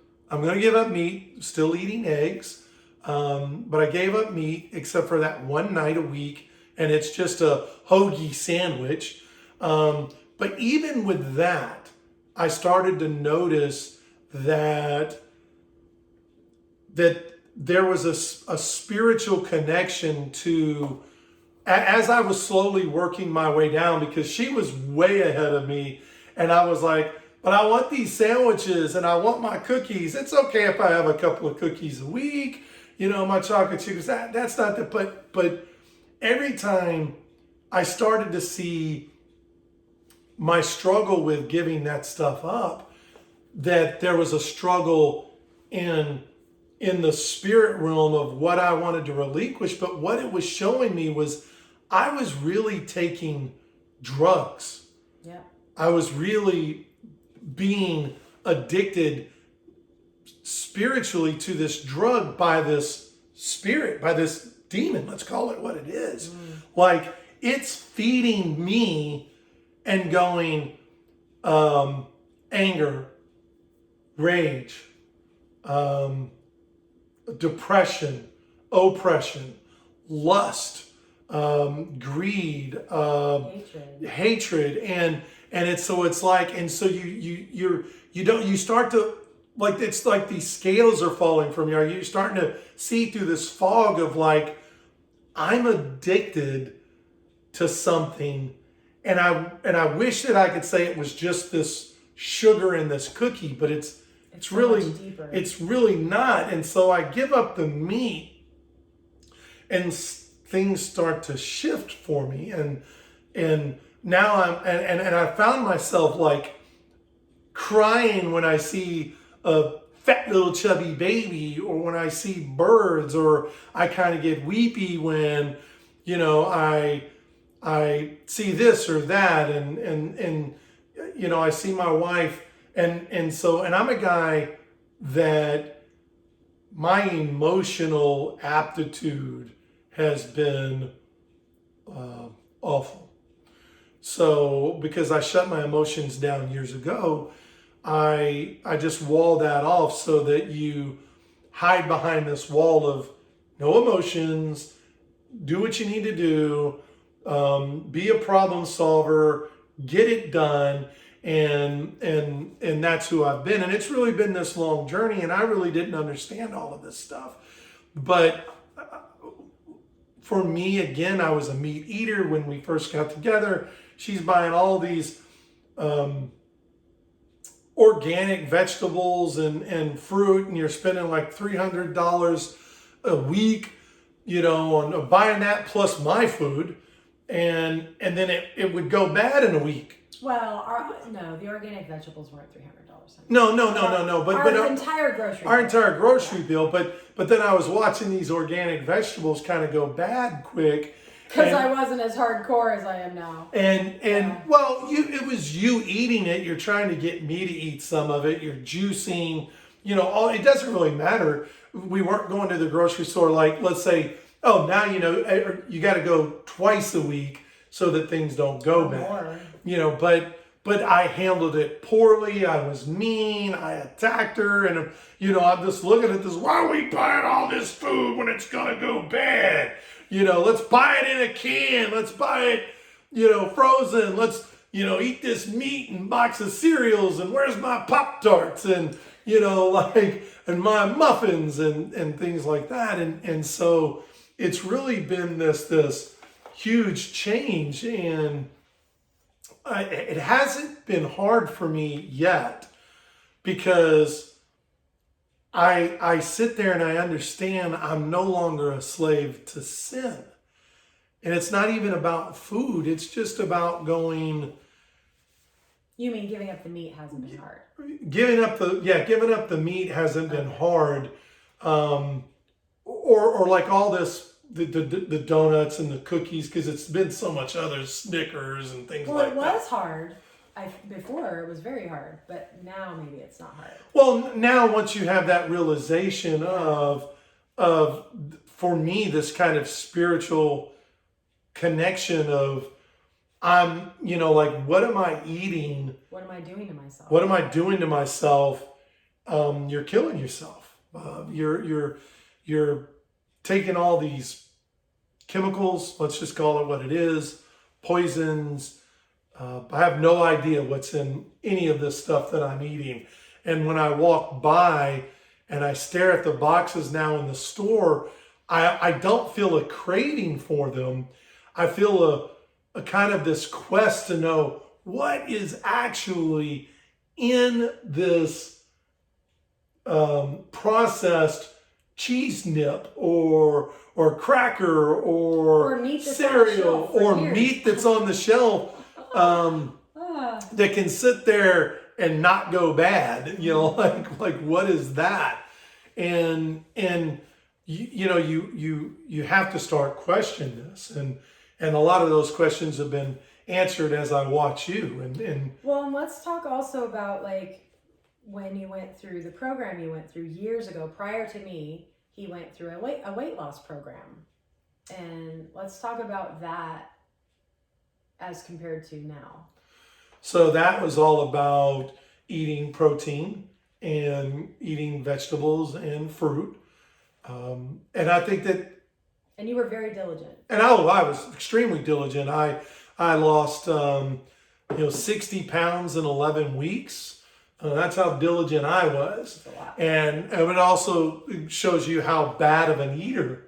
meat, still eating eggs, but I gave up meat except for that one night a week, and it's just a hoagie sandwich. But even with that, I started to notice that there was a spiritual connection to, as I was slowly working my way down, because she was way ahead of me, and I was like, but I want these sandwiches and I want my cookies. It's okay if I have a couple of cookies a week, my chocolate chips. That's not the, but every time I started to see my struggle with giving that stuff up, that there was a struggle in the spirit realm of what I wanted to relinquish. But what it was showing me was I was really taking drugs. Yeah. I was really being addicted spiritually to this drug by this spirit, by this demon. Let's call it what it is. Like, it's feeding me and going anger, rage, depression, oppression, lust, greed, hatred, and it's like, and so you start to, like, it's like these scales are falling from you. You're starting to see through this fog of like, I'm addicted to something, and I wish that I could say it was just this sugar in this cookie, but it's so really much deeper. It's really not. And so I give up the meat, and things start to shift for me, and now and I found myself like crying when I see a fat little chubby baby, or when I see birds, or I kind of get weepy when I see this or that, and I see my wife, and so, and I'm a guy that my emotional aptitude has been awful. So because I shut my emotions down years ago, I just wall that off, so that you hide behind this wall of no emotions, do what you need to do, be a problem solver, get it done, and that's who I've been. And it's really been this long journey, and I really didn't understand all of this stuff. But for me, again, I was a meat eater when we first got together. She's buying all these organic vegetables and fruit, and you're spending like $300 a week, on buying that plus my food, and then it would go bad in a week. Well, no, the organic vegetables weren't $300. No. But our entire grocery our entire grocery bill. But then I was watching these organic vegetables kind of go bad quick. Because I wasn't as hardcore as I am now. Well, it was you eating it. You're trying to get me to eat some of it. You're juicing. It doesn't really matter. We weren't going to the grocery store like, let's say, oh, now you got to go twice a week so that things don't go bad. But I handled it poorly. I was mean. I attacked her, and I'm just looking at this. Why are we buying all this food when it's gonna go bad? Let's buy it in a can. Let's buy it, frozen. Let's, eat this meat and box of cereals. And where's my Pop-Tarts? And, and my muffins and things like that. And so it's really been this huge change. And it hasn't been hard for me yet, because I sit there and I understand I'm no longer a slave to sin. And it's not even about food. It's just about going. You mean giving up the meat hasn't been hard? Giving up the meat hasn't been hard. Or like all this, the donuts and the cookies, because it's been so much other Snickers and things like that. Well, it was hard. Before it was very hard, but now maybe it's not hard. Well, now once you have that realization of for me, this kind of spiritual connection of, I'm, like, what am I eating? What am I doing to myself? What am I doing to myself? You're killing yourself. You're taking all these chemicals, let's just call it what it is, poisons. I have no idea what's in any of this stuff that I'm eating. And when I walk by and I stare at the boxes now in the store, I don't feel a craving for them. I feel a kind of this quest to know what is actually in this processed cheese nip or cracker or meat that's cereal on the shelf for or years. meat that's on the shelf that can sit there and not go bad. You know, like what is that? And you have to start questioning this, and a lot of those questions have been answered as I watch you. And well, and let's talk also about like when you went through the program you went through years ago. Prior to me, he went through a weight loss program, and let's talk about that as compared to now. So that was all about eating protein and eating vegetables and fruit. And I think that. And you were very diligent. And I was extremely diligent. I lost 60 pounds in 11 weeks. That's how diligent I was. That's a lot. And it also shows you how bad of an eater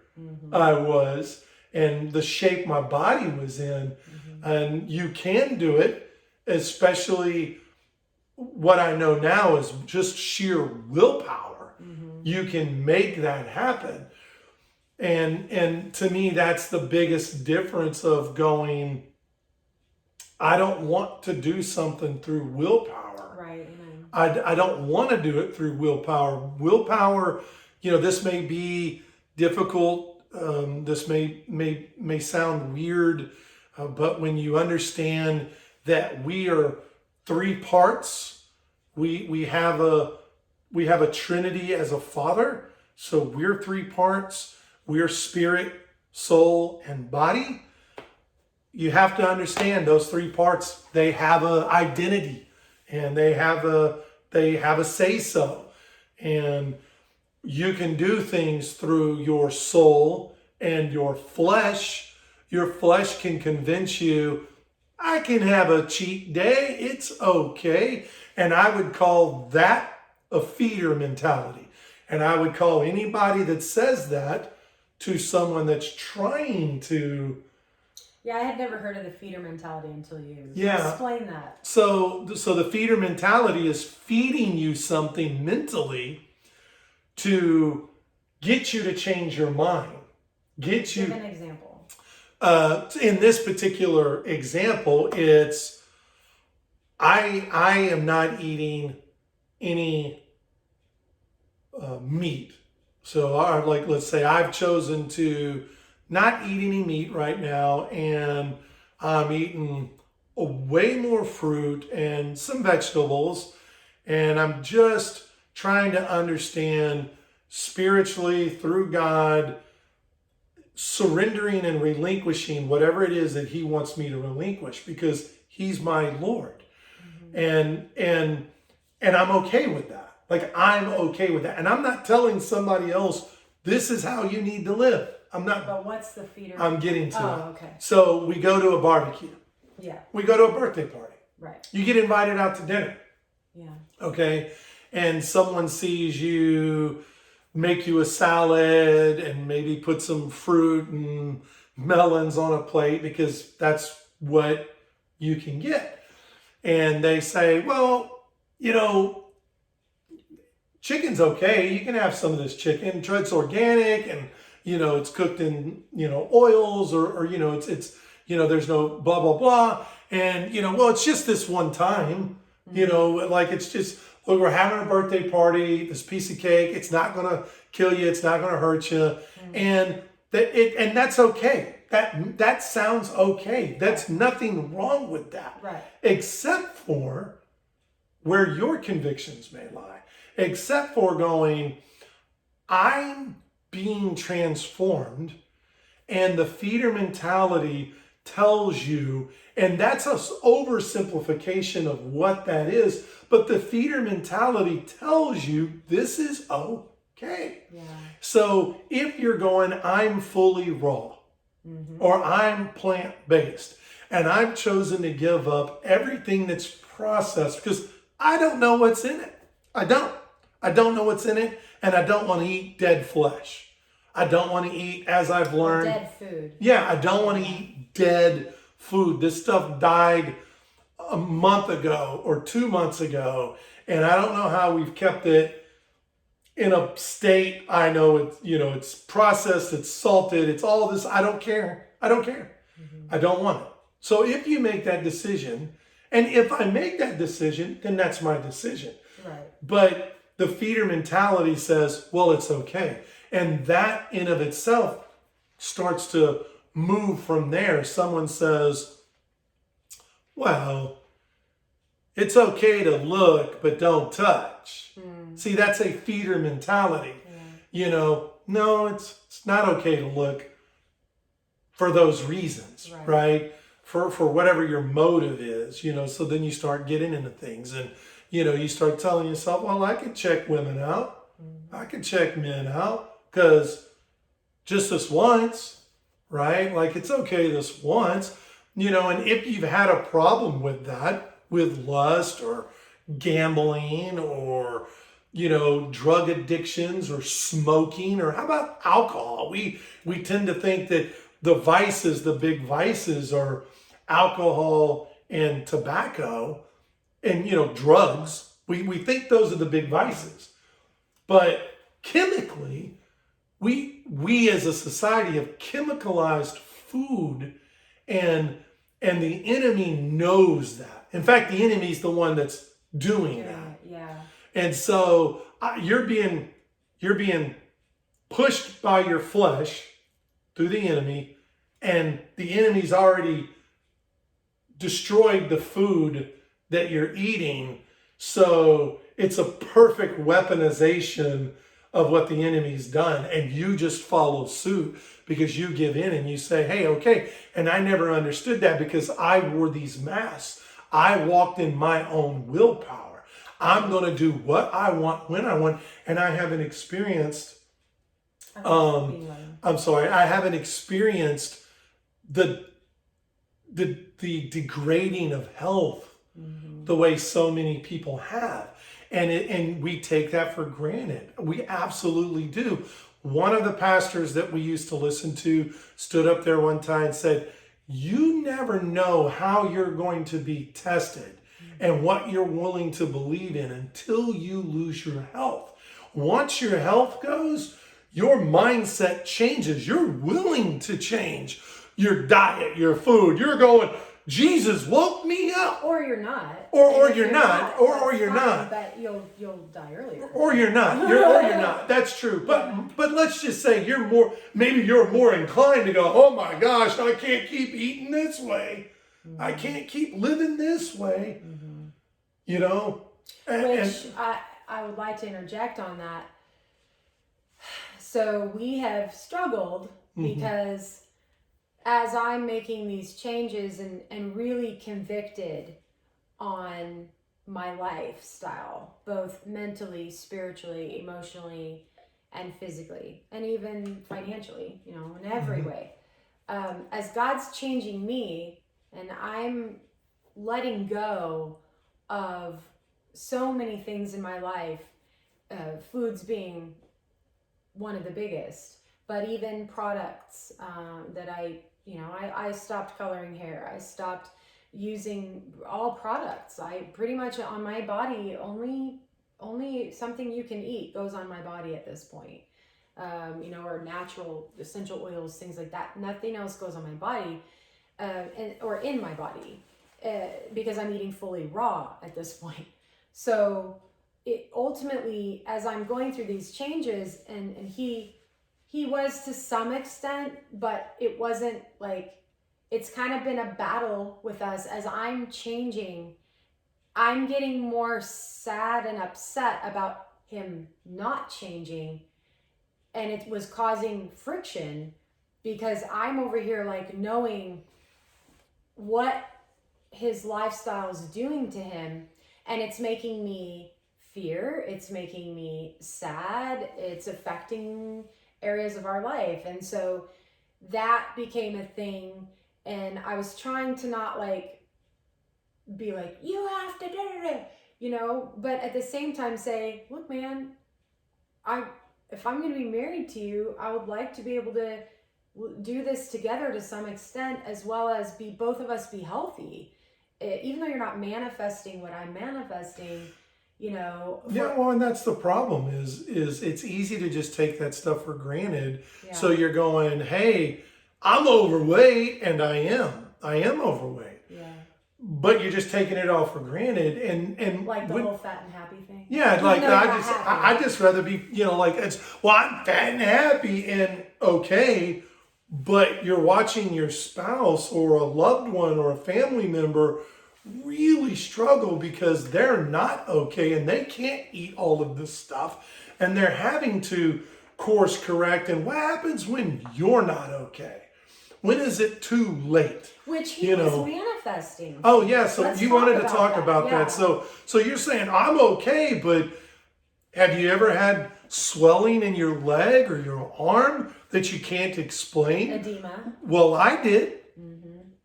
I was and the shape my body was in. And you can do it, especially what I know now is just sheer willpower. You can make that happen. And to me, that's the biggest difference of going, I don't want to do something through willpower. Right. I don't want to do it through willpower. Willpower, this may be difficult. This may sound weird, but when you understand that we are three parts, we have a Trinity as a Father. So we're three parts. We're spirit, soul, and body. You have to understand those three parts. They have an identity, and they have a say so. And you can do things through your soul and your flesh. Your flesh can convince you, I can have a cheat day. It's okay. And I would call that a feeder mentality. And I would call anybody that says that to someone that's trying to. Yeah, I had never heard of the feeder mentality until you explain that. So the feeder mentality is feeding you something mentally to get you to change your mind. Give an example. In this particular example, it's I am not eating any meat. So let's say I've chosen to not eat any meat right now, and I'm eating way more fruit and some vegetables, and I'm just trying to understand spiritually through God, surrendering and relinquishing whatever it is that He wants me to relinquish, because He's my Lord. And I'm okay with that. Like, I'm okay with that. And I'm not telling somebody else, this is how you need to live. I'm not. But what's the feeder? I'm getting to it. Okay. So we go to a barbecue. Yeah. We go to a birthday party. Right. You get invited out to dinner. Yeah. Okay. And someone sees you make you a salad and maybe put some fruit and melons on a plate because that's what you can get. And they say, well, chicken's okay. You can have some of this chicken. It's organic and, it's cooked in, oils or it's there's no blah, blah, blah. And, well, it's just this one time, it's just, look, we're having a birthday party, this piece of cake. It's not going to kill you. It's not going to hurt you. And that's okay. That sounds okay. That's nothing wrong with that. Right. Except for where your convictions may lie. Except for going, I'm being transformed, and the feeder mentality tells you, and that's an oversimplification of what that is, but the feeder mentality tells you this is okay. Yeah. So if you're going, I'm fully raw, or I'm plant-based, and I've chosen to give up everything that's processed because I don't know what's in it. I don't know what's in it, and I don't want to eat dead flesh. I don't want to eat, as I've learned. Dead food. Yeah, I don't want to eat dead food. This stuff died a month ago or 2 months ago, and I don't know how we've kept it in a state. I know it's, it's processed, it's salted, it's all this. I don't care. I don't care. I don't want it. So if you make that decision, and if I make that decision, then that's my decision. Right. But the feeder mentality says, well, it's okay. And that in of itself starts to move from there. Someone says, well, it's okay to look, but don't touch. See, that's a feeder mentality. No, it's not okay to look for those reasons, right? For whatever your motive is, so then you start getting into things and, you start telling yourself, well, I can check women out. I can check men out because just this once, right? Like it's okay this once, and if you've had a problem with that, with lust or gambling or, drug addictions or smoking, or how about alcohol? We tend to think that the vices, the big vices are alcohol and tobacco and, drugs. We think those are the big vices. But chemically, we as a society have chemicalized food, and the enemy knows that. In fact, the enemy's the one that's doing that. Yeah. And so you're being pushed by your flesh through the enemy, and the enemy's already destroyed the food that you're eating. So it's a perfect weaponization of what the enemy's done, and you just follow suit because you give in and you say, hey, okay. And I never understood that because I wore these masks. I walked in my own willpower. I'm going to do what I want when I want, and I haven't experienced I haven't experienced the degrading of health the way so many people have. And we take that for granted. We absolutely do. One of the pastors that we used to listen to stood up there one time and said, you never know how you're going to be tested and what you're willing to believe in until you lose your health. Once your health goes, your mindset changes. You're willing to change your diet, your food. You're going, Jesus woke me up. Or you're not. Or you're not. Or you're not. But you'll die earlier. Or you're not. Or you're not. That's true. But let's just say you're more inclined to go, oh my gosh, I can't keep eating this way. I can't keep living this way. Which I would like to interject on that. So we have struggled because as I'm making these changes and really convicted on my lifestyle, both mentally, spiritually, emotionally, and physically, and even financially, in every way. As God's changing me and I'm letting go of so many things in my life, foods being one of the biggest, but even products that I stopped coloring hair. I stopped using all products. I pretty much on my body, only something you can eat goes on my body at this point. Or natural essential oils, things like that. Nothing else goes on my body or in my body because I'm eating fully raw at this point. So it ultimately, as I'm going through these changes, and he was to some extent, but it wasn't like, it's kind of been a battle with us as I'm changing. I'm getting more sad and upset about him not changing, and it was causing friction because I'm over here like knowing what his lifestyle is doing to him, and it's making me fear, it's making me sad, it's affecting areas of our life. And so that became a thing, and I was trying to not be like, you have to but at the same time say, look man, if I'm going to be married to you, I would like to be able to do this together to some extent, as well as both of us be healthy. even though you're not manifesting what I'm manifesting, you know. Yeah, well, and that's the problem is it's easy to just take that stuff for granted. Yeah. So you're going, hey, I'm overweight, and I am overweight. Yeah. But you're just taking it all for granted, and Like the whole fat and happy thing. Yeah, Even like though you're not I happy. just rather be, like I'm fat and happy and okay, but you're watching your spouse or a loved one or a family member really struggle because they're not okay and they can't eat all of this stuff and they're having to course correct. And what happens when you're not okay? When is it too late? Which he was manifesting. Oh yeah, so Let's you wanted to talk that. about that. So you're saying I'm okay, but have you ever had swelling in your leg or your arm that you can't explain? Edema. Well, I did.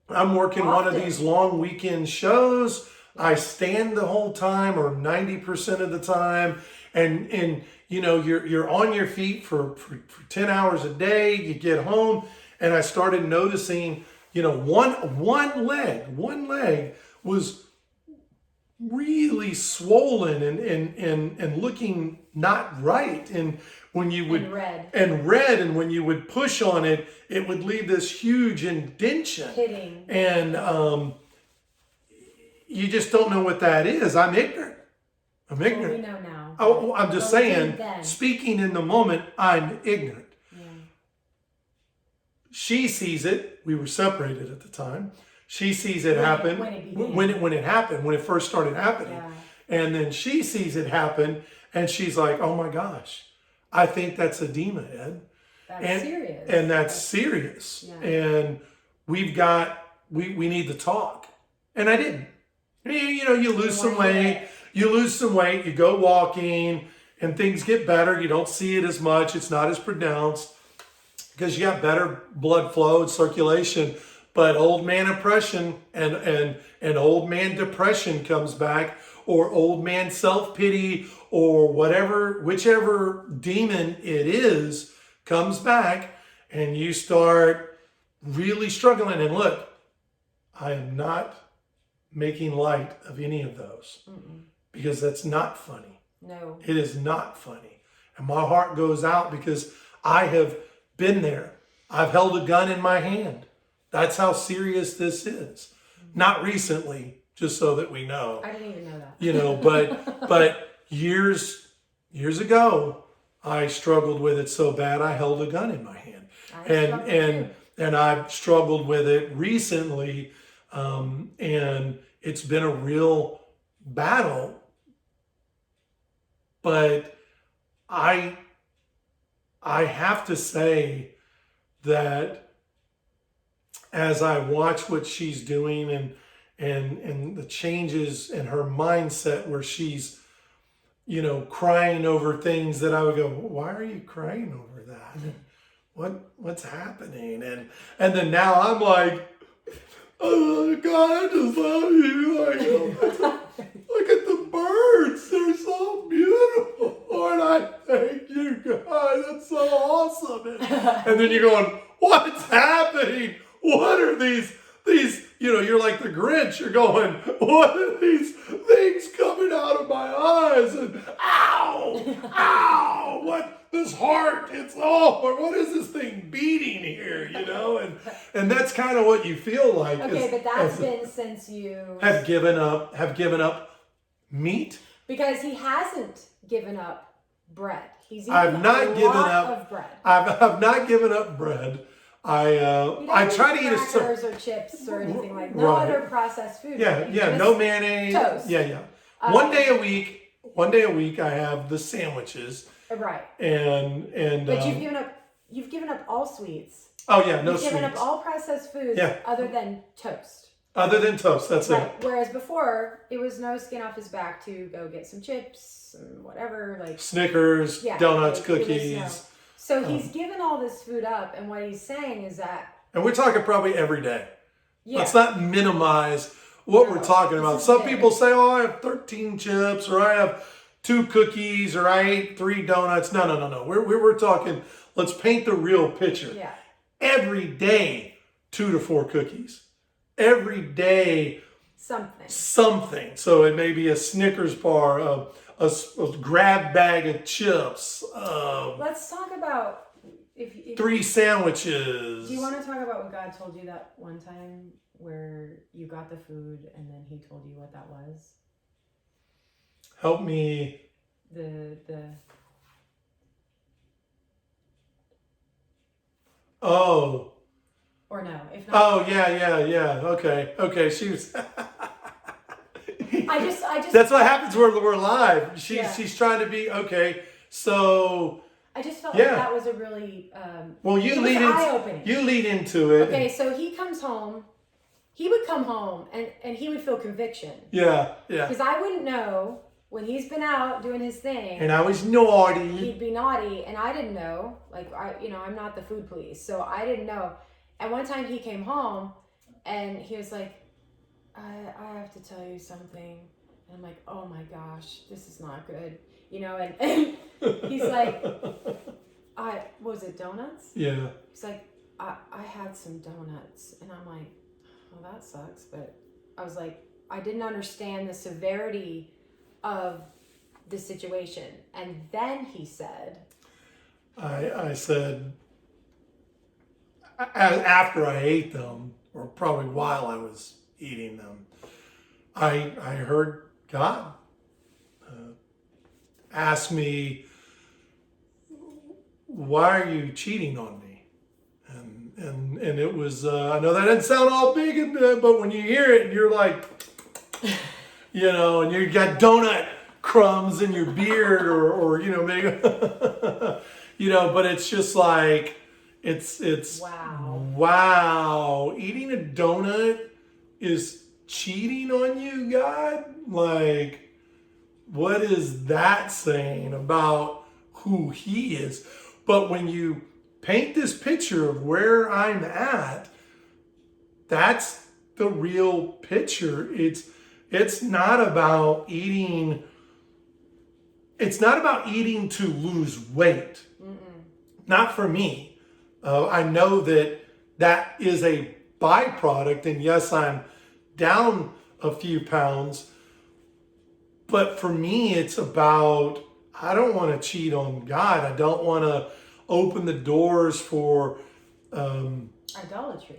I'm working Often. one of these long weekend shows. I stand the whole time or 90% of the time. And you're on your feet for 10 hours a day. You get home and I started noticing, one leg was really swollen and looking not right. And when you would and red and when you would push on it, it would leave this huge indentation. hitting. And you just don't know what that is. I'm ignorant. Well, we know now. Oh, I'm just But saying, speaking in the moment, I'm ignorant. Yeah. She sees it. We were separated at the time. She sees it happen when it happened, when it first started happening. Yeah. And then she sees it happen and she's like, oh my gosh, I think that's edema, Ed. That's serious. And that's serious. Yeah. And we need to talk. And I didn't. You lose some weight. You lose some weight. You go walking and things get better. You don't see it as much. It's not as pronounced because you got better blood flow and circulation. But old man oppression and old man depression comes back, or old man self-pity, or whichever demon it is comes back, and you start really struggling. And look, I am not making light of any of those because that's not funny. No. It is not funny. And my heart goes out because I have been there. I've held a gun in my hand. That's how serious this is. Not recently, just so that we know. I didn't even know that. But years ago, I struggled with it so bad I held a gun in my hand. And I've struggled with it recently, and it's been a real battle. But I have to say that as I watch what she's doing and the changes in her mindset where she's, crying over things that I would go, why are you crying over that? What's happening? And then now I'm like, oh God, I just love you. Look at the birds. They're so beautiful. Lord, I thank you, God. That's so awesome. And then you're going, what's happening? What are these, you're like the Grinch. You're going, what are these things coming out of my eyes? And ow, what, this heart, what is this thing beating here, And that's kind of what you feel like. Okay, but that's been since you have given up meat. Because he hasn't given up bread. He's eaten I've not given up of bread. I've not given up bread. I try to eat crackers or chips or anything like that. No other processed food. Yeah, no mayonnaise. Toast. Yeah. One day a week I have the sandwiches. Right. And but you've given up all sweets. Oh yeah, no sweets. You've given up all processed foods other than toast. Other than toast, that's it. Whereas before, it was no skin off his back to go get some chips and whatever, like Snickers, donuts, cookies. So he's given all this food up, and what he's saying is that... And we're talking probably every day. Yeah. Let's not minimize what we're talking about. Some people say, oh, I have 13 chips, or I have 2 cookies, or I ate 3 donuts. No. We're talking, let's paint the real picture. Yeah. Every day, 2 to 4 cookies. Every day, something. Something. So it may be a Snickers bar, a grab bag of chips. Let's talk about if 3 sandwiches. Do you want to talk about what God told you that one time where you got the food and then he told you what that was? Help me. Oh. Or no, if not. Oh, yeah. Okay. She was. I just. That's what happens when we're live. She's trying to be okay. So. I just felt like that was a really. Well, you lead into it. Okay, so he comes home. He would come home and he would feel conviction. Yeah. Because I wouldn't know when he's been out doing his thing. And I was naughty. He'd be naughty, and I didn't know. Like I'm not the food police, so I didn't know. And one time he came home, and he was like, I have to tell you something. And I'm like, oh my gosh, this is not good. And he's like, was it donuts? Yeah. He's like, I had some donuts. And I'm like, well, that sucks. But I was like, I didn't understand the severity of the situation. And then he said, I said, after I ate them, or probably while I was eating them, I heard God ask me, why are you cheating on me? And it was, I know that doesn't sound all big, but when you hear it, you're like, and you got donut crumbs in your beard or maybe, but it's just like, it's wow. Eating a donut is cheating on you, God? Like, what is that saying about who he is? But when you paint this picture of where I'm at, that's the real picture. It's not about eating. It's not about eating to lose weight. Not for me. I know that is a byproduct, and yes, I'm down a few pounds, but for me, it's about, I don't want to cheat on God. I don't want to open the doors for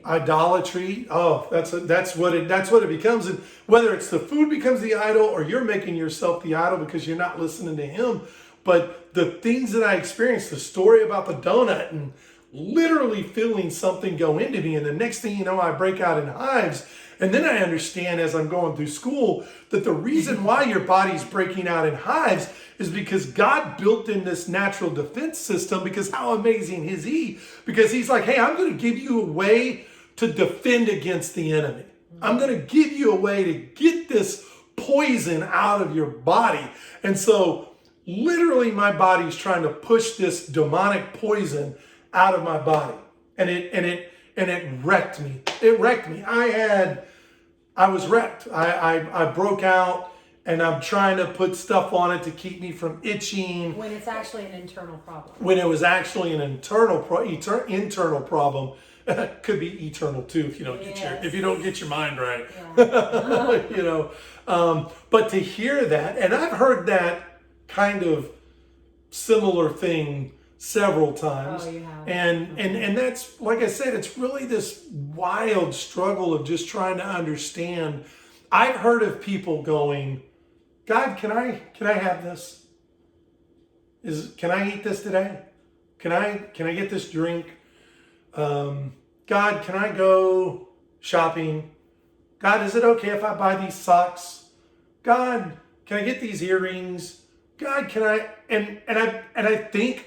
idolatry. Oh, that's what it becomes. And whether it's the food becomes the idol or you're making yourself the idol because you're not listening to him. But the things that I experienced, the story about the donut and literally feeling something go into me, and the next thing you know, I break out in hives. And then I understand as I'm going through school that the reason why your body's breaking out in hives is because God built in this natural defense system, because how amazing is he? Because he's like, hey, I'm going to give you a way to defend against the enemy. I'm going to give you a way to get this poison out of your body. And so literally my body's trying to push this demonic poison out of my body. And it wrecked me. It wrecked me. I was wrecked. I broke out, and I'm trying to put stuff on it to keep me from itching. When it's actually an internal problem. When it was actually an internal problem. Could be eternal too if you don't get your mind right. Yeah. But to hear that, and I've heard that kind of similar thing several times. Oh, you have. And that's, like I said, it's really this wild struggle of just trying to understand. I've heard of people going, God, can I have this? Can I eat this today? Can I get this drink? God, can I go shopping? God, is it okay if I buy these socks? God, can I get these earrings? God, can I? And I think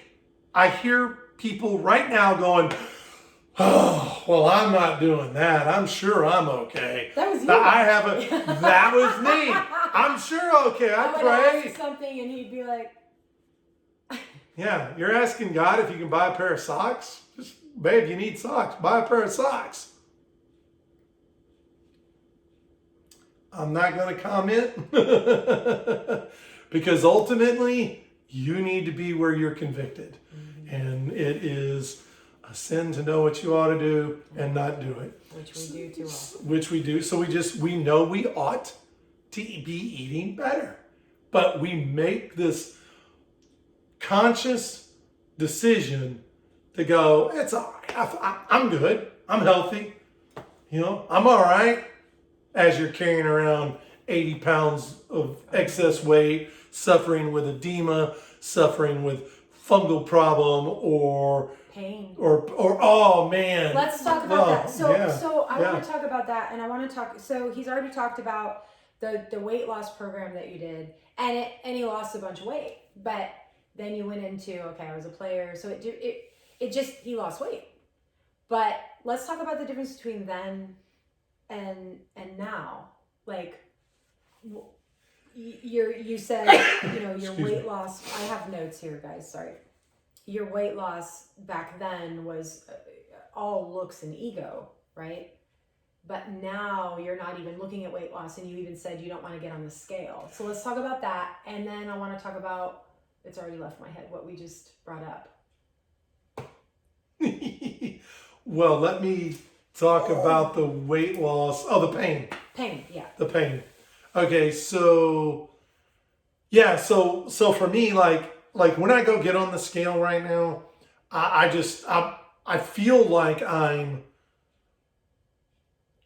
I hear people right now going, oh, well, I'm not doing that. I'm sure I'm okay. That was you. That was me. I'm sure okay. I would pray. ask something and he'd be like, yeah, you're asking God if you can buy a pair of socks? Just, babe, you need socks. Buy a pair of socks. I'm not going to comment because ultimately you need to be where you're convicted. Mm-hmm. And it is a sin to know what you ought to do and not do it. Which we do too often. Which we do. So we know we ought to be eating better. But we make this conscious decision to go, it's all right. I'm good. I'm healthy. I'm all right. As you're carrying around 80 pounds of excess weight, suffering with edema, suffering with fungal problem or pain. Or oh man. Let's talk about that. So I yeah. want to talk about that, and I want to talk. So he's already talked about the weight loss program that you did, and he lost a bunch of weight. But then you went into, okay, I was a player, so he lost weight. But let's talk about the difference between then and now. Like you said, your weight loss. I have notes here, guys. Sorry. Your weight loss back then was all looks and ego, right? But now you're not even looking at weight loss, and you even said you don't want to get on the scale. So let's talk about that, and then I want to talk about, it's already left my head, what we just brought up. Well, let me talk about the weight loss. Oh, the pain. Pain, yeah. The pain. Okay, so yeah, so for me, like when I go get on the scale right now, I feel like I'm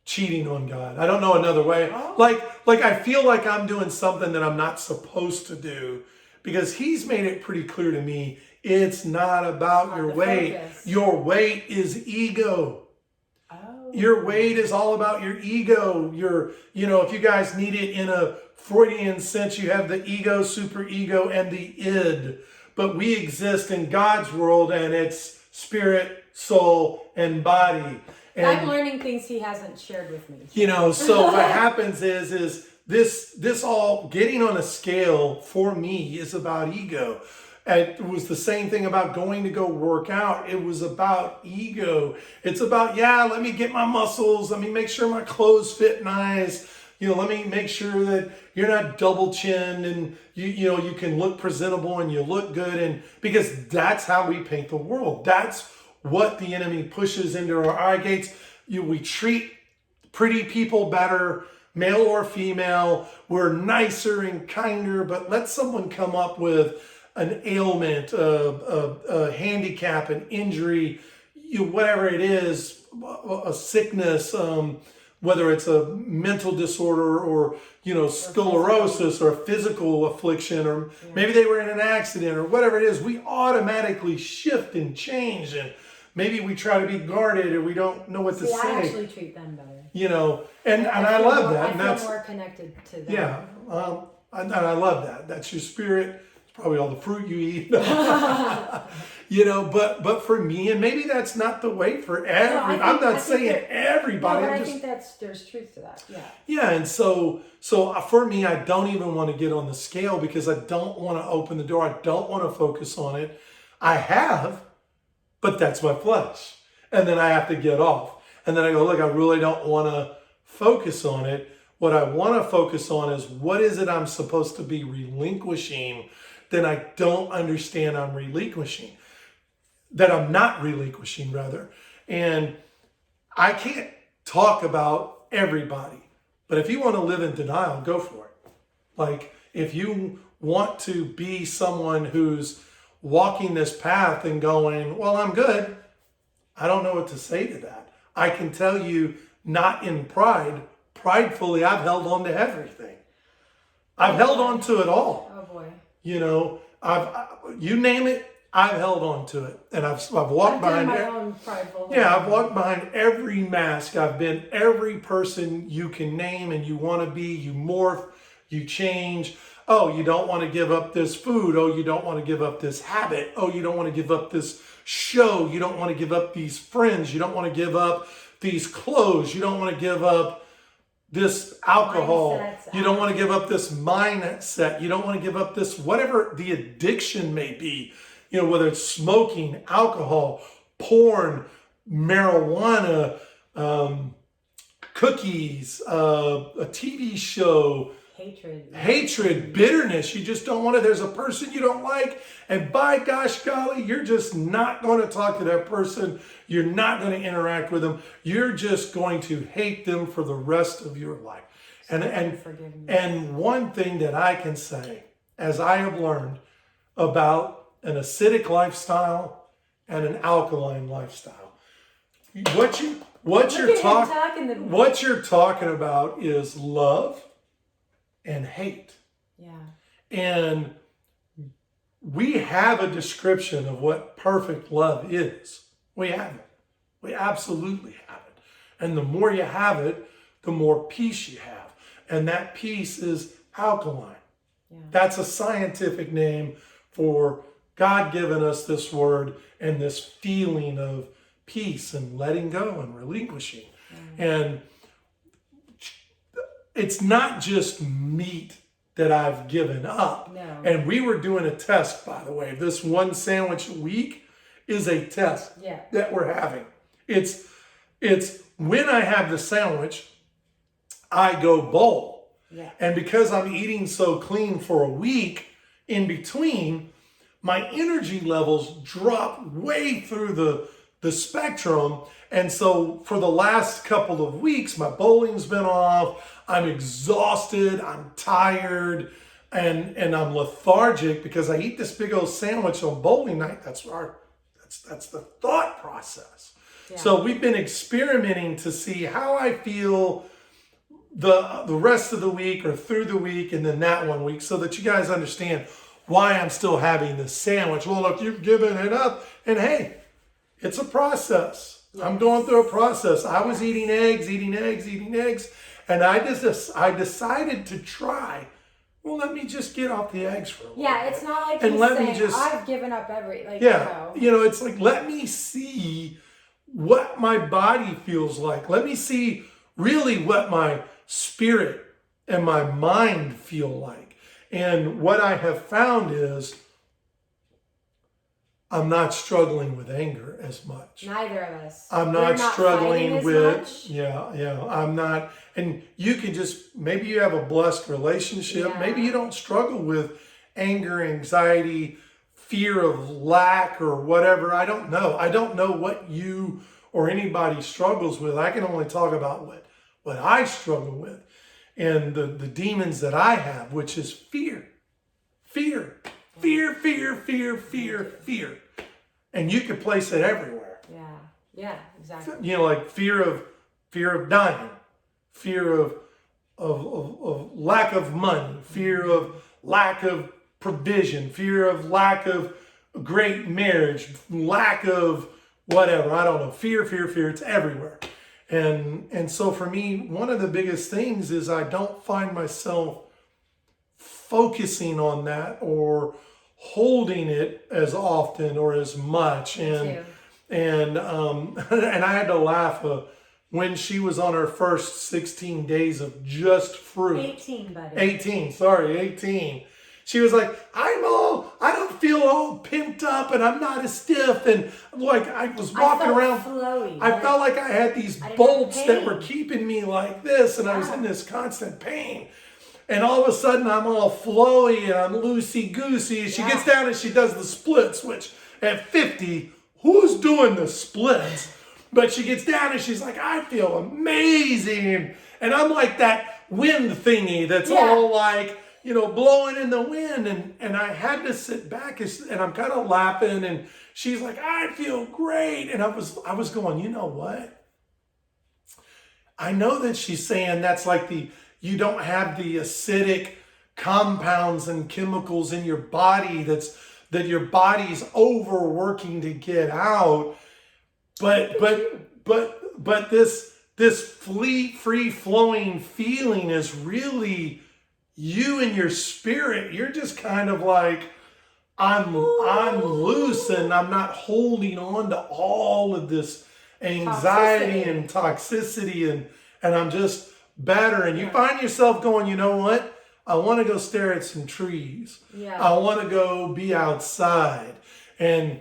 cheating on God. I don't know another way. Oh. Like I feel like I'm doing something that I'm not supposed to do, because he's made it pretty clear to me, it's not about your weight. Focus. Your weight is ego. Oh. Your weight is all about your ego. If you guys need it in a Freudian sense, you have the ego, superego, and the id. But we exist in God's world, and it's spirit, soul, and body. And I'm learning things he hasn't shared with me. So what happens is this all getting on a scale for me is about ego. And it was the same thing about going to go work out. It was about ego. It's about, let me get my muscles. Let me make sure my clothes fit nice. Let me make sure that you're not double chinned, and you can look presentable and you look good. And because that's how we paint the world. That's what the enemy pushes into our eye gates. We treat pretty people better, male or female. We're nicer and kinder, but let someone come up with an ailment, a handicap, an injury, whatever it is, a sickness, whether it's a mental disorder or sclerosis or a physical affliction, or maybe they were in an accident or whatever it is, we automatically shift and change, and maybe we try to be guarded, or we don't know what to say. I actually treat them better. And I love that. And I feel more connected to them. Yeah, and I love that. That's your spirit. Probably all the fruit you eat. But for me, and maybe that's not the way for every. I'm not saying everybody. No, but I think there's truth to that. Yeah. Yeah, and so for me, I don't even want to get on the scale, because I don't want to open the door. I don't want to focus on it. I have, but that's my flesh, and then I have to get off, and then I go, look, I really don't want to focus on it. What I want to focus on is, what is it I'm supposed to be relinquishing that I don't understand I'm relinquishing, that I'm not relinquishing, rather. And I can't talk about everybody, but if you want to live in denial, go for it. Like, if you want to be someone who's walking this path and going, well, I'm good, I don't know what to say to that. I can tell you, not in pride, pridefully, I've held on to everything. I've held on to it all. Oh boy. You name it, I've held on to it, and I've walked behind my own prideful. Yeah, I've walked behind every mask. I've been every person you can name and you want to be. You morph, you change. Oh, you don't want to give up this food. Oh, you don't want to give up this habit. Oh, you don't want to give up this show. You don't want to give up these friends. You don't want to give up these clothes. You don't want to give up this alcohol. You don't want to give up this mindset. You don't want to give up this, whatever the addiction may be, whether it's smoking, alcohol, porn, marijuana, cookies, a TV show, hatred. Bitterness. You just don't want to. There's a person you don't like, and by gosh golly, you're just not going to talk to that person. You're not going to interact with them. You're just going to hate them for the rest of your life. And one thing that I can say, as I have learned about an acidic lifestyle and an alkaline lifestyle, what you're talking about is love and hate. Yeah. And we have a description of what perfect love is. We have it. We absolutely have it. And the more you have it, the more peace you have. And that peace is alkaline. Yeah. That's a scientific name for God giving us this word and this feeling of peace and letting go and relinquishing. Yeah. And it's not just meat that I've given up. No. And we were doing a test, by the way. This one sandwich a week is a test that we're having. It's when I have the sandwich, I go bowl. Yeah. And because I'm eating so clean for a week in between, my energy levels drop way through the spectrum. And so for the last couple of weeks, my bowling's been off. I'm exhausted. I'm tired. And I'm lethargic because I eat this big old sandwich on bowling night. That's the thought process. Yeah. So we've been experimenting to see how I feel the rest of the week or through the week and then that one week, so that you guys understand why I'm still having this sandwich. Well, look, you've given it up, and hey, it's a process. Yes. I'm going through a process. I was eating eggs, and I decided to try. Well, let me just get off the eggs for a while. Yeah, it's not like he's saying, I've given up it's like, let me see what my body feels like. Let me see really what my spirit and my mind feel like. And what I have found is I'm not struggling with anger as much. Neither of us. I'm not struggling with much. I'm not. And you can just, maybe you have a blessed relationship. Yeah. Maybe you don't struggle with anger, anxiety, fear of lack or whatever. I don't know. I don't know what you or anybody struggles with. I can only talk about what I struggle with and the demons that I have, which is fear. Fear. And you can place it everywhere. Yeah, exactly. You know, like fear of dying, fear of lack of money, fear of lack of provision, fear of lack of great marriage, lack of whatever. I don't know. Fear. It's everywhere. And so for me, one of the biggest things is I don't find myself focusing on that or holding it as often or as much. And I had to laugh when she was on her first 16 days of just fruit. 18, buddy. 18. She was like, I don't feel all pimped up and I'm not as stiff. And like I was walking around. Flowy. I felt like I had these bolts that were keeping me like this. And I was in this constant pain. And all of a sudden I'm all flowy and I'm loosey-goosey. And she gets down and she does the splits, which at 50, who's doing the splits? But she gets down and she's like, I feel amazing. And I'm like that wind thingy that's all like, blowing in the wind. And I had to sit back and I'm kind of laughing. And she's like, I feel great. And I was going, you know what? I know that she's saying that's like you don't have the acidic compounds and chemicals in your body that your body's overworking to get out. But this free flowing feeling is really you and your spirit. You're just kind of like, I'm loose and I'm not holding on to all of this anxiety and toxicity and I'm just better. And you find yourself going, you know what? I want to go stare at some trees. Yeah. I want to go be outside. And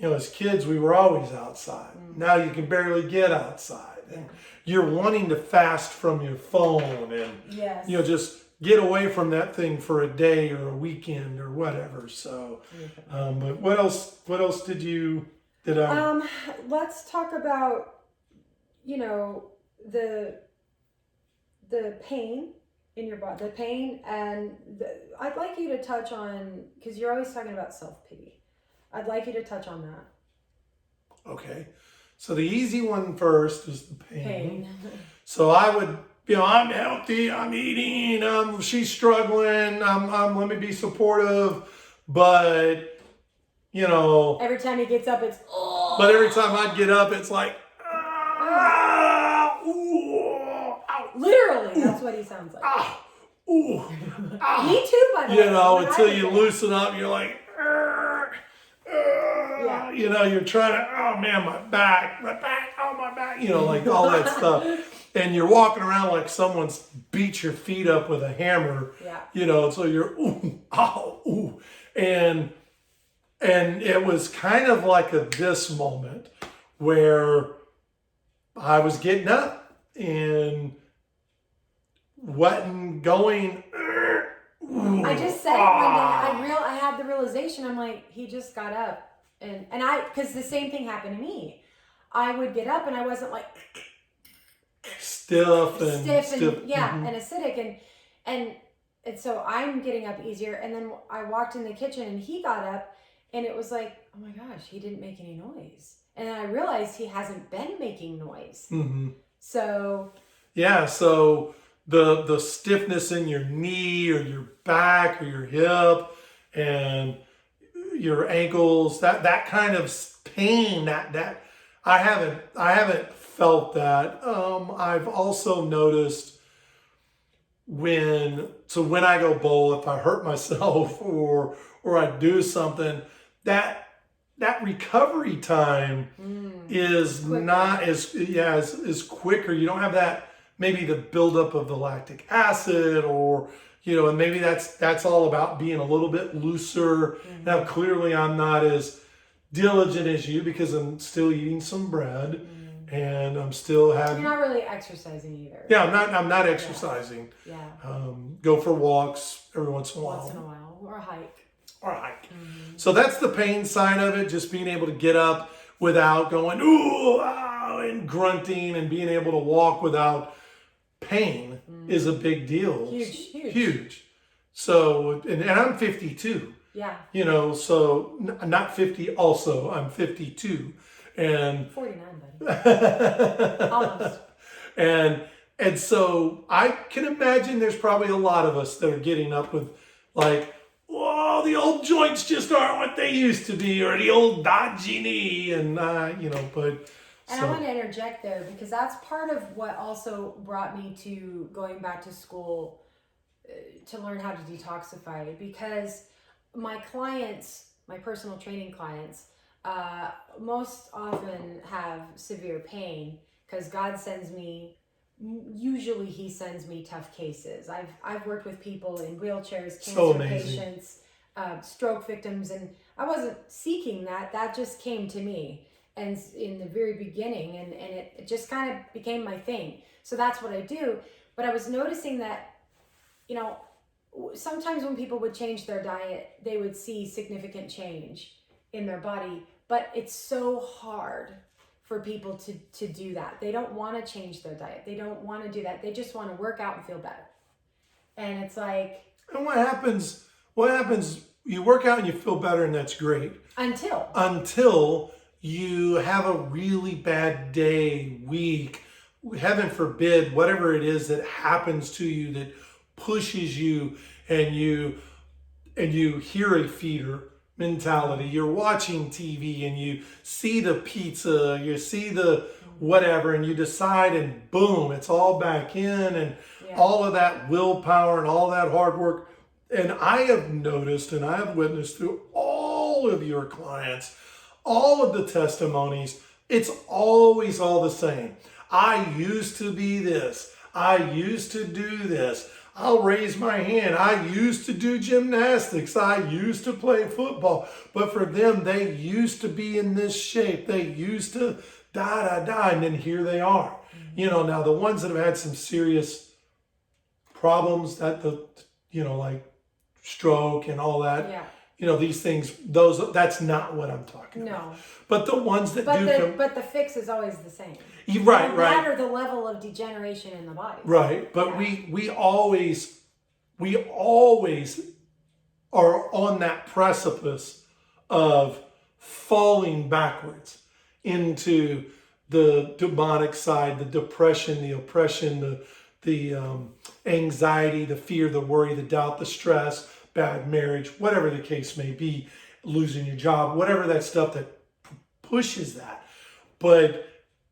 as kids, we were always outside. Now you can barely get outside. And you're wanting to fast from your phone and, get away from that thing for a day or a weekend or whatever. So, but what else did I? Let's talk about, you know, the pain in your body, the pain, and I'd like you to touch on, because you're always talking about self-pity. I'd like you to touch on that. Okay. So the easy one first is the pain. So I would, I'm healthy, I'm eating, she's struggling, let me be supportive, but, every time he gets up, it's, oh. But every time I'd get up, it's like, literally, that's what he sounds like. Me too, by the way. Until you loosen up, you're like, you're trying to, oh man, my back, oh my back, like all that stuff. And you're walking around like someone's beat your feet up with a hammer, so you're, ooh. And it was kind of like this moment where I was getting up and wasn't going. I just said it one day. I had the realization. I'm like, he just got up, and because the same thing happened to me. I would get up and I wasn't like stiff and acidic, and so I'm getting up easier. And then I walked in the kitchen and he got up, and it was like, oh my gosh, he didn't make any noise. And then I realized he hasn't been making noise. Mm-hmm. So so the stiffness in your knee or your back or your hip and your ankles, that kind of pain, that I haven't felt that. I've also noticed when I go bowl, if I hurt myself or I do something, that recovery time is quicker. Not as quicker. You don't have that, maybe the buildup of the lactic acid, or and maybe that's all about being a little bit looser. Now clearly I'm not as diligent as you because I'm still eating some bread and I'm still having. You're not really exercising either. Yeah, I'm not exercising. Yeah. Go for walks every once in a while. Once in a while, or a hike. So that's the pain side of it, just being able to get up without going, ooh, ah, and grunting, and being able to walk without pain is a big deal. Huge. So, and I'm 52. Yeah. So not 50 also, I'm 52. And 49, buddy. Almost. And so I can imagine there's probably a lot of us that are getting up with like, whoa, the old joints just aren't what they used to be, or the old dodgy knee, and but. And I want to interject there because that's part of what also brought me to going back to school to learn how to detoxify, because my clients, my personal training clients, most often have severe pain because God sends me. Usually he sends me tough cases. I've worked with people in wheelchairs, cancer patients, stroke victims, and I wasn't seeking that. That just came to me, and in the very beginning, and it just kind of became my thing. So that's what I do. But I was noticing that, sometimes when people would change their diet, they would see significant change in their body, but it's so hard for people to do that. They don't want to change their diet. They don't want to do that. They just want to work out and feel better. And it's like... And what happens, you work out and you feel better, and that's great. Until you have a really bad day, week, heaven forbid, whatever it is that happens to you that pushes you, and you hear a feeder mentality. You're watching TV and you see the pizza, you see the whatever, and you decide, and boom, it's all back in, and all of that willpower and all that hard work. And I have noticed, and I have witnessed through all of your clients, all of the testimonies, it's always all the same. I used to be this. I used to do this. I'll raise my hand. I used to do gymnastics. I used to play football. But for them, they used to be in this shape. They used to and then here they are. Now the ones that have had some serious problems that like stroke and all that. Yeah. These things, that's not what I'm talking about. No. But the ones that But the fix is always the same. Right, no right. matter the level of degeneration in the body. Right. But we always are on that precipice of falling backwards into the demonic side, the depression, the oppression, the anxiety, the fear, the worry, the doubt, the stress, bad marriage, whatever the case may be, losing your job, whatever that stuff that pushes that. But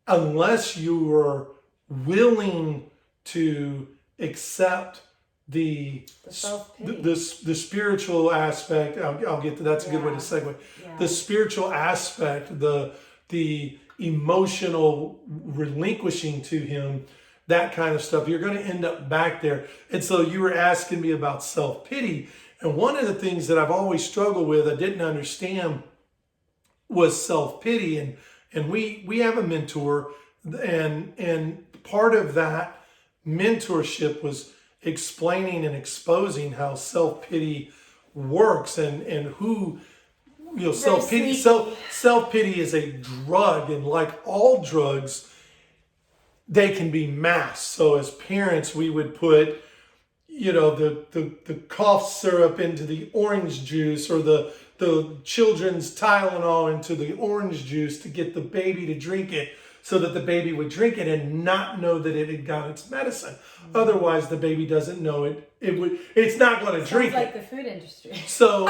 unless you are willing to accept the self-pity, the spiritual aspect, I'll get to that's a good way to segue. Yeah. The spiritual aspect, the emotional relinquishing to him, that kind of stuff, you're going to end up back there. And so you were asking me about self-pity. And one of the things that I've always struggled with, I didn't understand, was self-pity. And we have a mentor, and part of that mentorship was explaining and exposing how self-pity works and who, self-pity is a drug, and like all drugs, they can be masked. So as parents, we would put the cough syrup into the orange juice, or the children's Tylenol into the orange juice to get the baby to drink it, so that the baby would drink it and not know that it had got its medicine. Mm-hmm. Otherwise, the baby doesn't know it's not going to drink like it. The food industry. So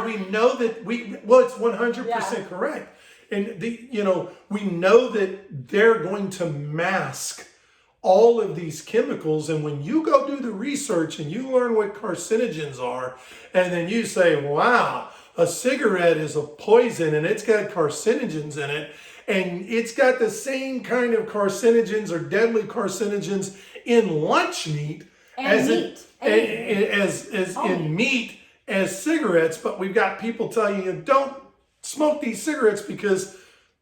we know that it's 100% correct. And we know that they're going to mask all of these chemicals. And when you go do the research and you learn what carcinogens are, and then you say, wow, a cigarette is a poison and it's got carcinogens in it, and it's got the same kind of carcinogens or deadly carcinogens in lunch meat as in meat as cigarettes. But we've got people telling you, don't smoke these cigarettes because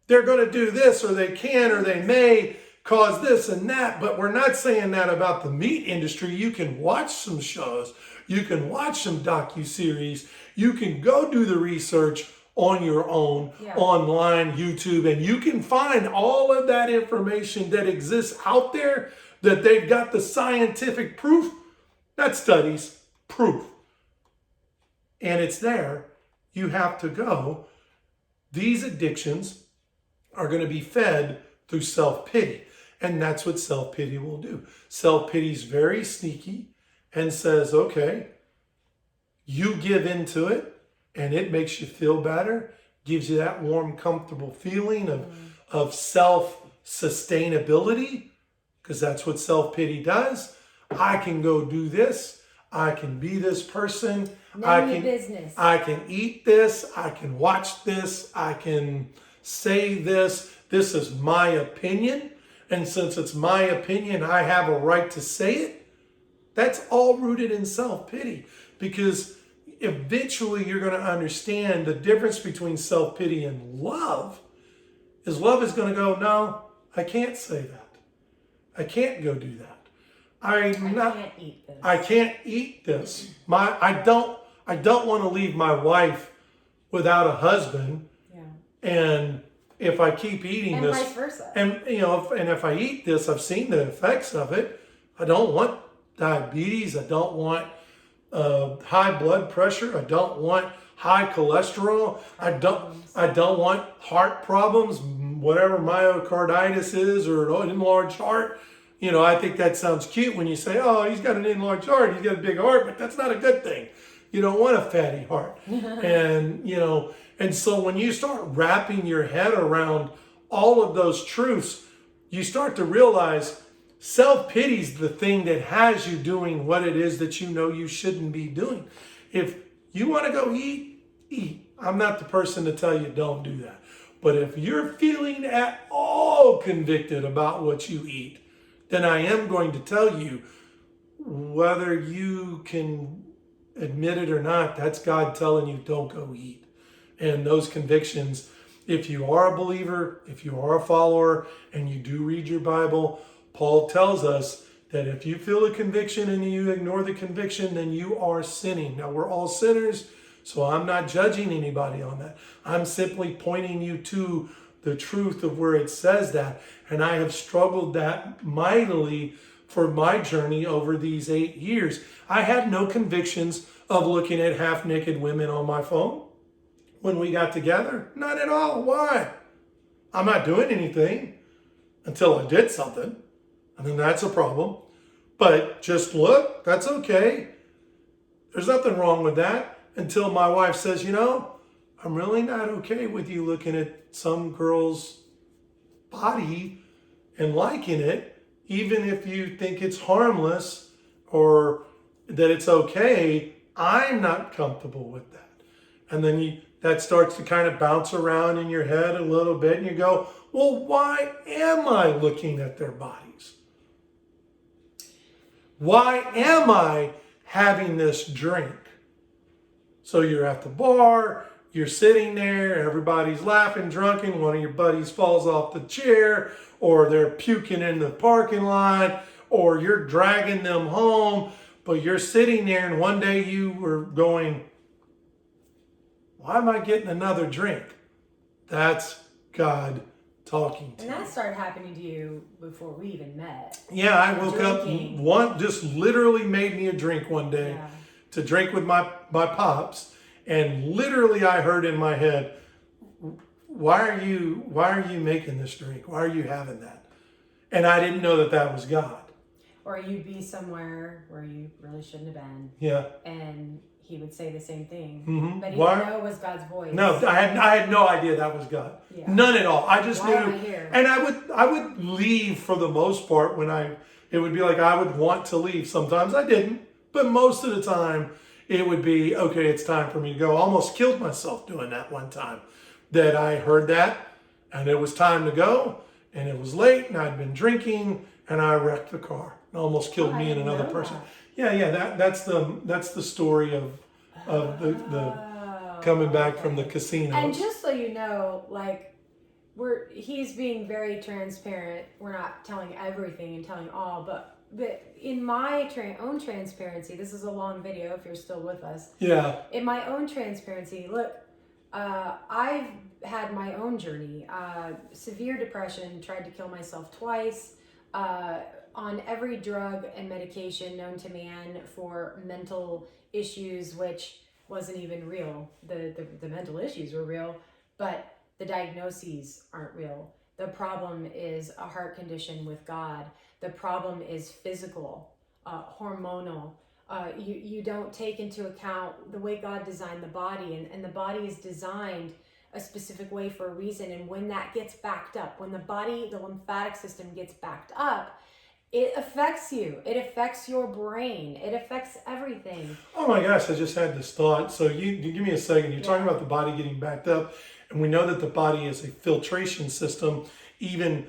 they're going to do this, or they can, or they may cause this and that. But we're not saying that about the meat industry. You can watch some shows, you can watch some docuseries, you can go do the research on your own, online, YouTube, and you can find all of that information that exists out there, that they've got the scientific proof, not studies, proof. And it's there. You have to go. These addictions are going to be fed through self-pity. And that's what self-pity will do. Self-pity is very sneaky and says, okay, you give into it, and it makes you feel better, gives you that warm, comfortable feeling of self-sustainability, because that's what self-pity does. I can go do this. I can be this person. I can eat this. I can watch this. I can say this. This is my opinion. And since it's my opinion, I have a right to say it. That's all rooted in self-pity, because eventually you're going to understand the difference between self-pity and love is going to go, no, I can't say that. I can't go do that. I can't eat this. I don't want to leave my wife without a husband. Yeah. And if I keep eating this, vice versa. And if I eat this, I've seen the effects of it. I don't want diabetes. I don't want high blood pressure. I don't want high cholesterol. I don't want heart problems, whatever myocarditis is, or an enlarged heart. I think that sounds cute when you say, oh, he's got an enlarged heart, he's got a big heart, but that's not a good thing. You don't want a fatty heart. And so when you start wrapping your head around all of those truths, you start to realize self-pity is the thing that has you doing what it is that you know you shouldn't be doing. If you want to go eat, eat. I'm not the person to tell you don't do that. But if you're feeling at all convicted about what you eat, then I am going to tell you, whether you can admit it or not, that's God telling you don't go eat. And those convictions, if you are a believer, if you are a follower, and you do read your Bible, Paul tells us that if you feel a conviction and you ignore the conviction, then you are sinning. Now, we're all sinners, so I'm not judging anybody on that. I'm simply pointing you to the truth of where it says that. And I have struggled that mightily for my journey over these 8 years. I had no convictions of looking at half-naked women on my phone when we got together. Not at all. Why? I'm not doing anything until I did something. And then that's a problem. But just look, that's okay. There's nothing wrong with that until my wife says, you know, I'm really not okay with you looking at some girl's body and liking it, even if you think it's harmless or that it's okay. I'm not comfortable with that. And then that starts to kind of bounce around in your head a little bit, and you go, well, why am I looking at their bodies? Why am I having this drink? So you're at the bar, you're sitting there, everybody's laughing, drunken, one of your buddies falls off the chair, or they're puking in the parking lot, or you're dragging them home, but you're sitting there and one day you were going, why am I getting another drink? That's God talking to And you. that started happening to you before we even met. Yeah, I woke Drinking. up, one just literally made me a drink one day. Yeah. To drink with my pops, and literally I heard in my head, why are you making this drink? Why are you having that? And I didn't know that was God. Or you'd be somewhere where you really shouldn't have been. Yeah. And he would say the same thing. Mm-hmm. But he didn't know it was God's voice. No, I had no idea that was God. Yeah. None at all. I just Why knew. am I here? And I would leave for the most part when it would be like I would want to leave. Sometimes I didn't. But most of the time, it would be, okay, it's time for me to go. I almost killed myself doing that one time. That I heard that, and it was time to go, and it was late, and I'd been drinking, and I wrecked the car. It almost killed me and another person. That. Yeah, that's the story of the coming back from the casino. And just so you know, like, he's being very transparent. We're not telling everything and telling all, but in my own transparency, this is a long video if you're still with us. Yeah. In my own transparency, look, I've had my own journey. Severe depression, tried to kill myself twice, on every drug and medication known to man for mental issues, which wasn't even real. The mental issues were real, but the diagnoses aren't real. The problem is a heart condition with God. The problem is physical, hormonal. You don't take into account the way God designed the body, and the body is designed a specific way for a reason. And when that gets backed up, when the lymphatic system gets backed up, it affects you. It affects your brain. It affects everything. Oh my gosh, I just had this thought. So you give me a second. You're talking about the body getting backed up, and we know that the body is a filtration system. Even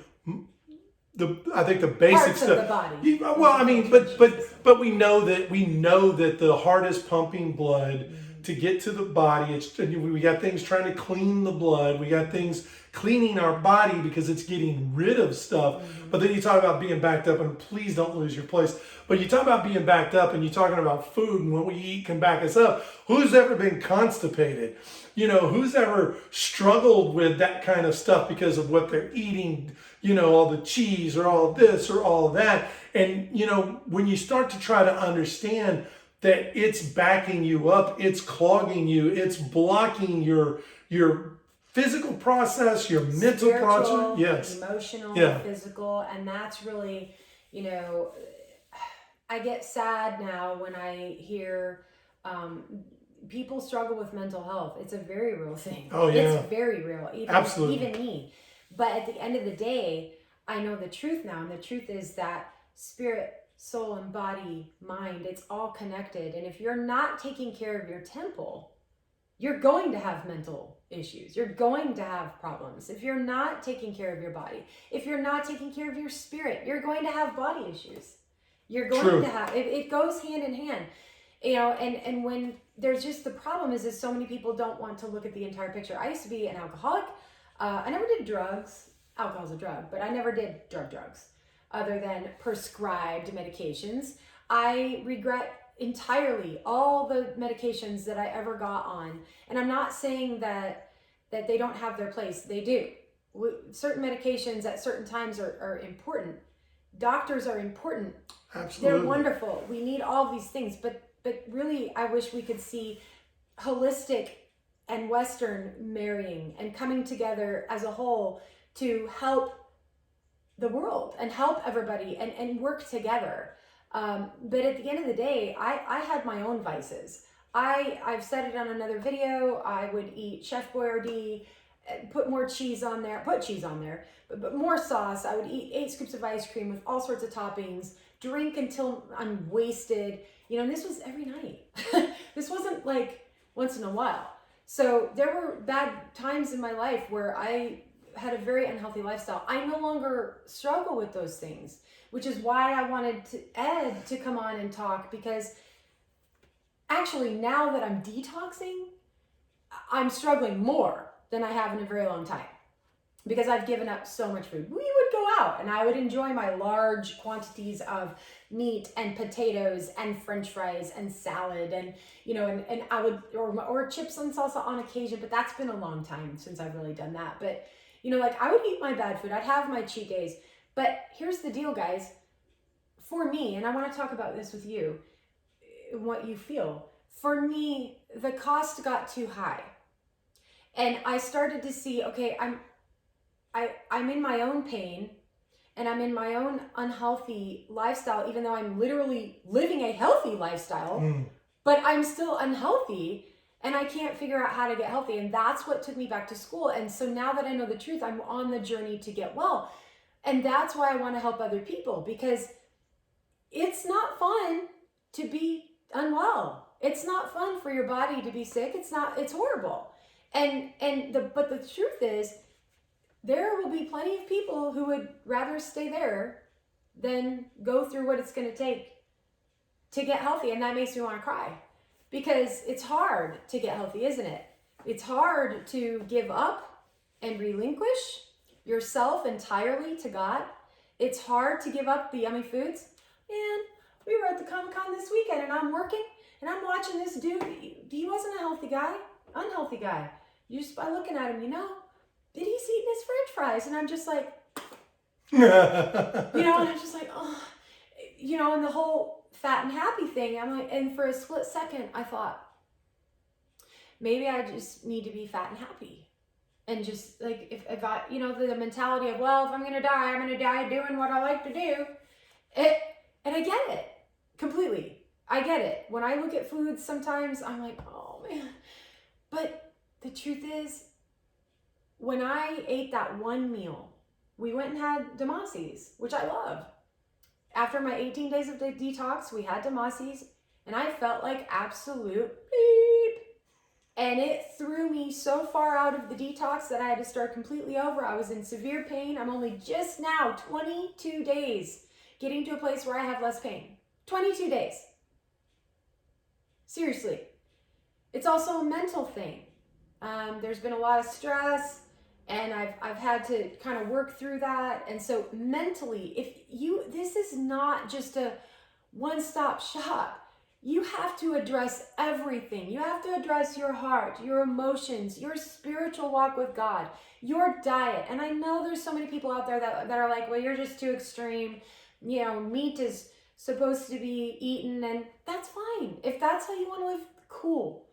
I think the basic Parts stuff. of the body. Well, I mean, but we know that the heart is pumping blood to get to the body. We got things trying to clean the blood. We got things cleaning our body because it's getting rid of stuff. But then you talk about being backed up, and please don't lose your place. But you talk about being backed up, and you're talking about food and what we eat can back us up. Who's ever been constipated? Who's ever struggled with that kind of stuff because of what they're eating? All the cheese or all this or all that. And, when you start to try to understand that it's backing you up, it's clogging you, it's blocking your physical process, your mental process, yes, emotional, yeah, physical, and that's really, I get sad now when I hear people struggle with mental health. It's a very real thing. Oh yeah, it's very real. Absolutely. Even me. But at the end of the day, I know the truth now, and the truth is that spirit, soul, and body, mind, it's all connected. And if you're not taking care of your temple, you're going to have mental issues. You're going to have problems. If you're not taking care of your body, if you're not taking care of your spirit, you're going to have body issues. You're going to have, it goes hand in hand. And when there's just, the problem is so many people don't want to look at the entire picture. I used to be an alcoholic. I never did drugs. Alcohol's a drug, but I never did drugs. other than prescribed medications. I regret entirely all the medications that I ever got on. And I'm not saying that they don't have their place. They do. Certain medications at certain times are important. Doctors are important. Absolutely. They're wonderful. We need all these things, but really I wish we could see holistic and Western marrying and coming together as a whole to help the world and help everybody and work together. But at the end of the day, I had my own vices. I've said it on another video. I would eat Chef Boyardee, put more cheese on there, but more sauce. I would eat 8 scoops of ice cream with all sorts of toppings, drink until I'm wasted. You know, and this was every night. This wasn't like once in a while. So there were bad times in my life where I had a very unhealthy lifestyle. I no longer struggle with those things, which is why I wanted Ed to come on and talk, because actually now that I'm detoxing, I'm struggling more than I have in a very long time, because I've given up so much food. We would go out and I would enjoy my large quantities of meat and potatoes and French fries and salad and, you know, and I would, or chips and salsa on occasion, but that's been a long time since I've really done that. But, you know, like I would eat my bad food. I'd have my cheat days. But here's the deal, guys. For me, and I want to talk about this with you, what you feel. For me, the cost got too high. And I started to see, okay, I'm in my own pain and I'm in my own unhealthy lifestyle, even though I'm literally living a healthy lifestyle, but I'm still unhealthy and I can't figure out how to get healthy. And that's what took me back to school. And so now that I know the truth, I'm on the journey to get well. And that's why I want to help other people, because it's not fun to be unwell. It's not fun for your body to be sick. It's horrible. But the truth is, there will be plenty of people who would rather stay there than go through what it's going to take to get healthy. And that makes me want to cry, because it's hard to get healthy, isn't it? It's hard to give up and relinquish yourself entirely to God. It's hard to give up the yummy foods. And we were at the Comic-Con this weekend and I'm working and I'm watching this dude. He wasn't a healthy guy, unhealthy guy. Just by looking at him, you know, he's eating his French fries. And I'm just like, you know, and I'm just like, oh, you know, and the whole fat and happy thing. I'm like, and for a split second, I thought, maybe I just need to be fat and happy. And just like, if I, you know, the mentality of, well, if I'm going to die, I'm going to die doing what I like to do. And I get it completely. I get it. When I look at foods, sometimes I'm like, oh man. But the truth is, when I ate that one meal, we went and had Damasi's, which I love. After my 18 days of detox, we had Damasi's, and I felt like absolute beep. And it threw me so far out of the detox that I had to start completely over. I was in severe pain. I'm only just now 22 days getting to a place where I have less pain. 22 days. Seriously. It's also a mental thing. There's been a lot of stress, and I've had to kind of work through that. And so mentally, this is not just a one-stop shop. You have to address everything. You have to address your heart, your emotions, your spiritual walk with God, your diet. And I know there's so many people out there that are like, well, you're just too extreme. You know, meat is supposed to be eaten, and that's fine. If that's how you want to live, cool.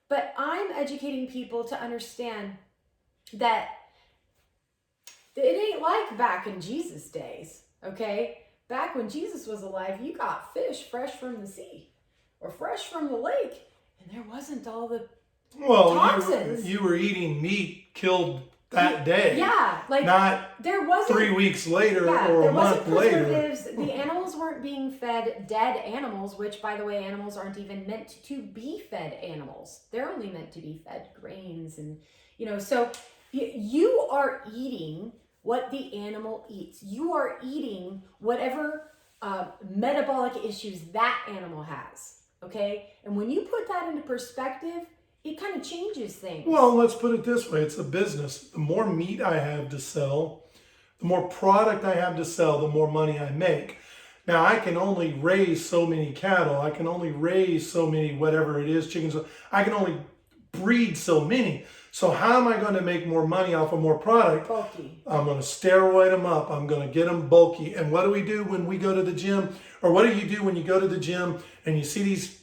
But I'm educating people to understand that it ain't like back in Jesus' days, okay? Back when Jesus was alive, you got fish fresh from the sea or fresh from the lake, and there wasn't all the toxins. You were eating meat killed that day. Yeah, like not there wasn't 3 weeks later or there a month later. The animals weren't being fed dead animals, which, by the way, animals aren't even meant to be fed animals. They're only meant to be fed grains, and you know. So you are eating what the animal eats. You are eating whatever metabolic issues that animal has. Okay, and when you put that into perspective, it kind of changes things. Well, let's put it this way. It's a business. The more meat I have to sell, The more product I have to sell, the more money I make. Now, I can only raise so many cattle. I can only raise so many, whatever it is, chickens. I can only breed so many. So how am I going to make more money off of more product? Bulky. I'm going to steroid them up. I'm going to get them bulky. And what do we do when we go to the gym? Or what do you do when you go to the gym and you see these?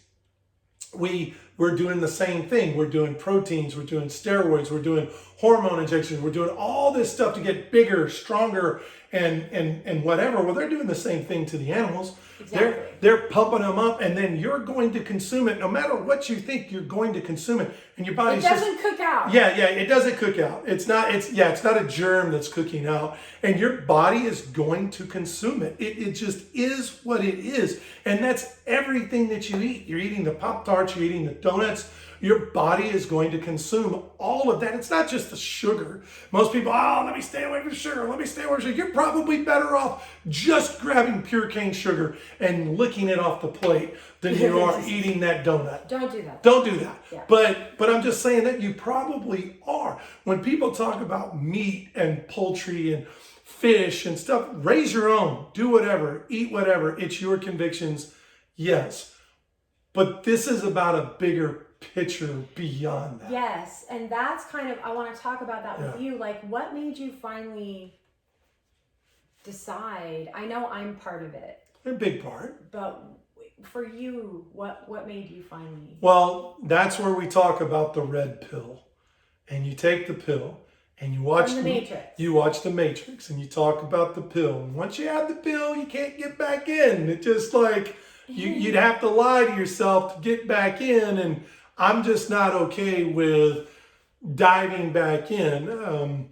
We're doing the same thing. We're doing proteins. We're doing steroids. We're doing hormone injections. We're doing all this stuff to get bigger, stronger, and whatever. Well, they're doing the same thing to the animals. Exactly. They're pumping them up, and then you're going to consume it. No matter what you think, you're going to consume it, and your body's It doesn't cook out. Yeah, it doesn't cook out. It's not a germ that's cooking out, and your body is going to consume it. It just is what it is, and that's everything that you eat. You're eating the Pop-Tarts, you're eating the donuts. Your body is going to consume all of that. It's not just the sugar. Most people, let me stay away from sugar. Let me stay away from sugar. You're probably better off just grabbing pure cane sugar and licking it off the plate than you are eating that donut. Don't do that. Don't do that. Yeah. But I'm just saying that you probably are. When people talk about meat and poultry and fish and stuff, raise your own. Do whatever. Eat whatever. It's your convictions. Yes. But this is about a bigger picture beyond that. Yes, and that's kind of, I want to talk about that with you. Like, what made you finally decide? I know I'm part of it. A big part. But for you, what made you finally? Well, that's where we talk about the red pill. And you take the pill and you watch the Matrix. You watch the Matrix and you talk about the pill. And once you have the pill, you can't get back in. It's just like you'd have to lie to yourself to get back in, and I'm just not okay with diving back in.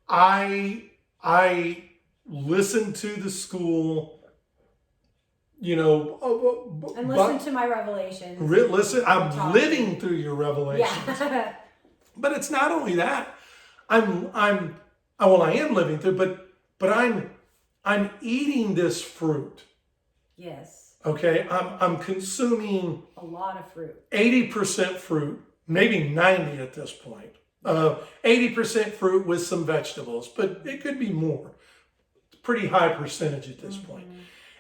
I listen to the school, and listen to my revelations. I'm living through your revelations. Yeah. But it's not only that. I am living through, but I'm eating this fruit. Yes. Okay, I'm consuming a lot of fruit. 80% fruit, maybe 90 at this point. 80% fruit with some vegetables, but it could be more. It's a pretty high percentage at this point.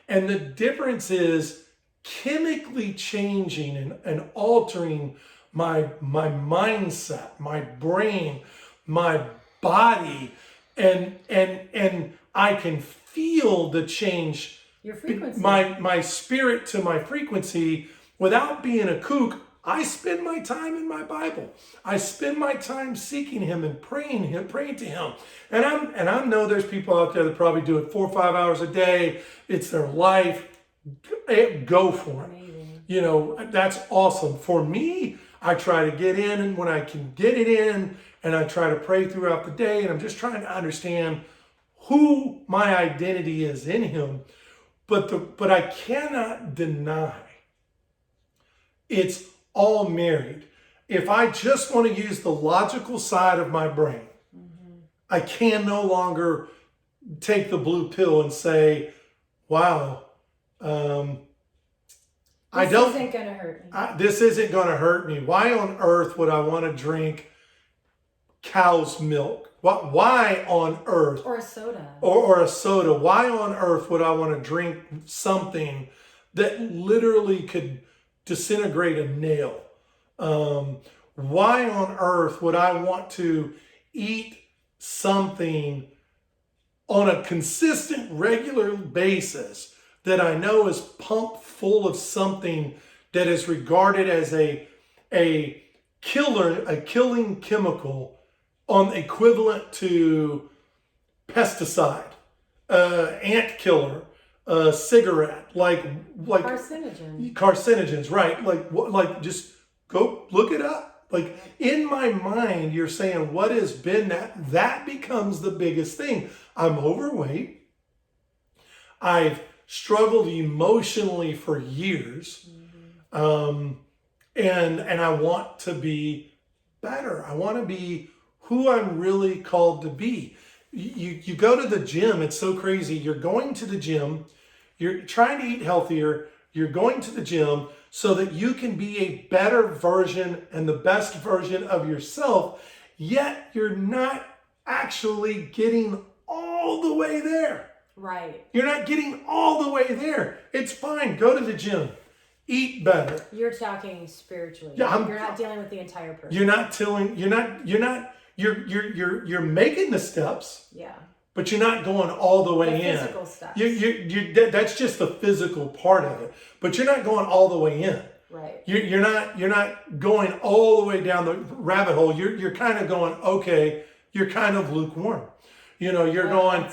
And the difference is chemically changing and altering my mindset, my brain, my body, and I can feel the change. Your frequency. My spirit to my frequency without being a kook. I spend my time in my Bible. I spend my time seeking Him and praying to Him. And I know there's people out there that probably do it 4 or 5 hours a day. It's their life. Go for it. Amazing. That's awesome. For me, I try to get in, and when I can get it in, and I try to pray throughout the day, and I'm just trying to understand who my identity is in Him. But I cannot deny it's all married. If I just want to use the logical side of my brain, I can no longer take the blue pill and say, wow, this isn't going to hurt me. This isn't going to hurt me. Why on earth would I want to drink cow's milk? Why on earth? Or a soda. Or a soda. Why on earth would I want to drink something that literally could disintegrate a nail? Why on earth would I want to eat something on a consistent, regular basis that I know is pumped full of something that is regarded as a killing chemical on equivalent to pesticide, ant killer, cigarette, like carcinogens, right? Like just go look it up. Like in my mind, you're saying what has been that becomes the biggest thing. I'm overweight. I've struggled emotionally for years, and I want to be better. I want to be who I'm really called to be. You go to the gym, it's so crazy. You're going to the gym, you're trying to eat healthier, you're going to the gym so that you can be a better version and the best version of yourself, yet you're not actually getting all the way there. Right. You're not getting all the way there. It's fine. Go to the gym. Eat better. You're talking spiritually. Yeah, you're not dealing with the entire person. You're making the steps. Yeah. But you're not going all the way in. Physical steps. That's just the physical part of it. But you're not going all the way in. Right. You're not going all the way down the rabbit hole. You're kind of going, okay, you're kind of lukewarm. You're going,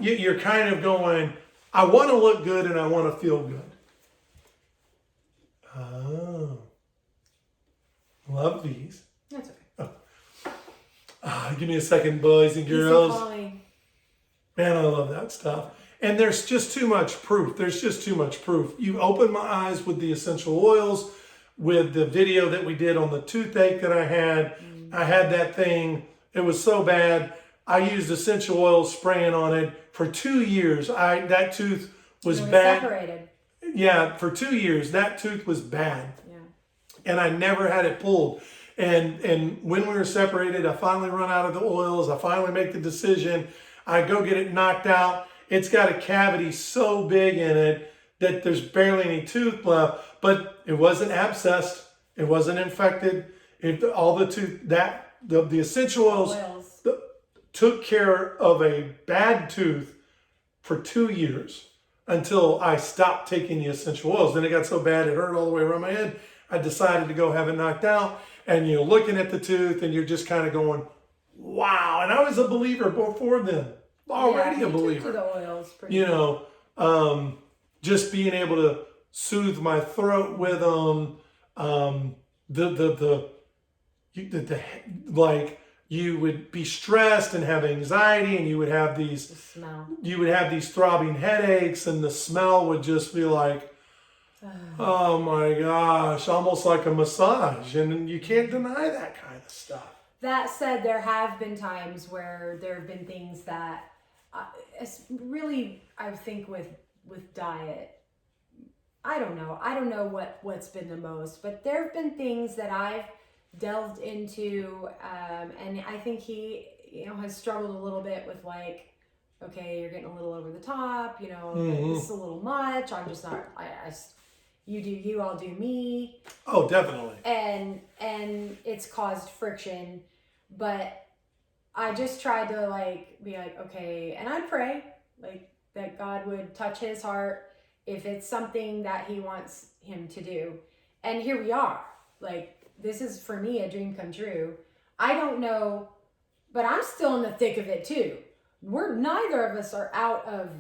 you're kind of going, I want to look good and I want to feel good. Oh. Love these. That's okay. Give me a second, boys and girls. Calling. Man, I love that stuff. And there's just too much proof. There's just too much proof. You opened my eyes with the essential oils, with the video that we did on the toothache that I had. I had that thing. It was so bad. I used essential oil spraying on it for 2 years. That tooth was bad. Separated. Yeah, for 2 years, that tooth was bad. Yeah. And I never had it pulled. And when we were separated, I finally run out of the oils. I finally make the decision. I go get it knocked out. It's got a cavity so big in it that there's barely any tooth left, but it wasn't abscessed. It wasn't infected. The essential oils took care of a bad tooth for 2 years until I stopped taking the essential oils. Then it got so bad it hurt all the way around my head. I decided to go have it knocked out, and you're looking at the tooth and you're just kind of going, wow. And I was a believer before then. Already a believer. The oils just being able to soothe my throat with them. Like you would be stressed and have anxiety, and you would have these throbbing headaches, and the smell would just be like, oh my gosh, almost like a massage. And you can't deny that kind of stuff. That said, there have been times where there have been things that really, I think with diet, I don't know what's been the most, but there have been things that I've delved into, and I think he, has struggled a little bit with like, okay, you're getting a little over the top, this is a little much. I'm just not, you do you, I'll do me. Oh, definitely. And it's caused friction, but I just tried to be like, okay, and I pray that God would touch his heart if it's something that he wants him to do. And here we are. This is for me a dream come true. I don't know, but I'm still in the thick of it too. Neither of us are out of,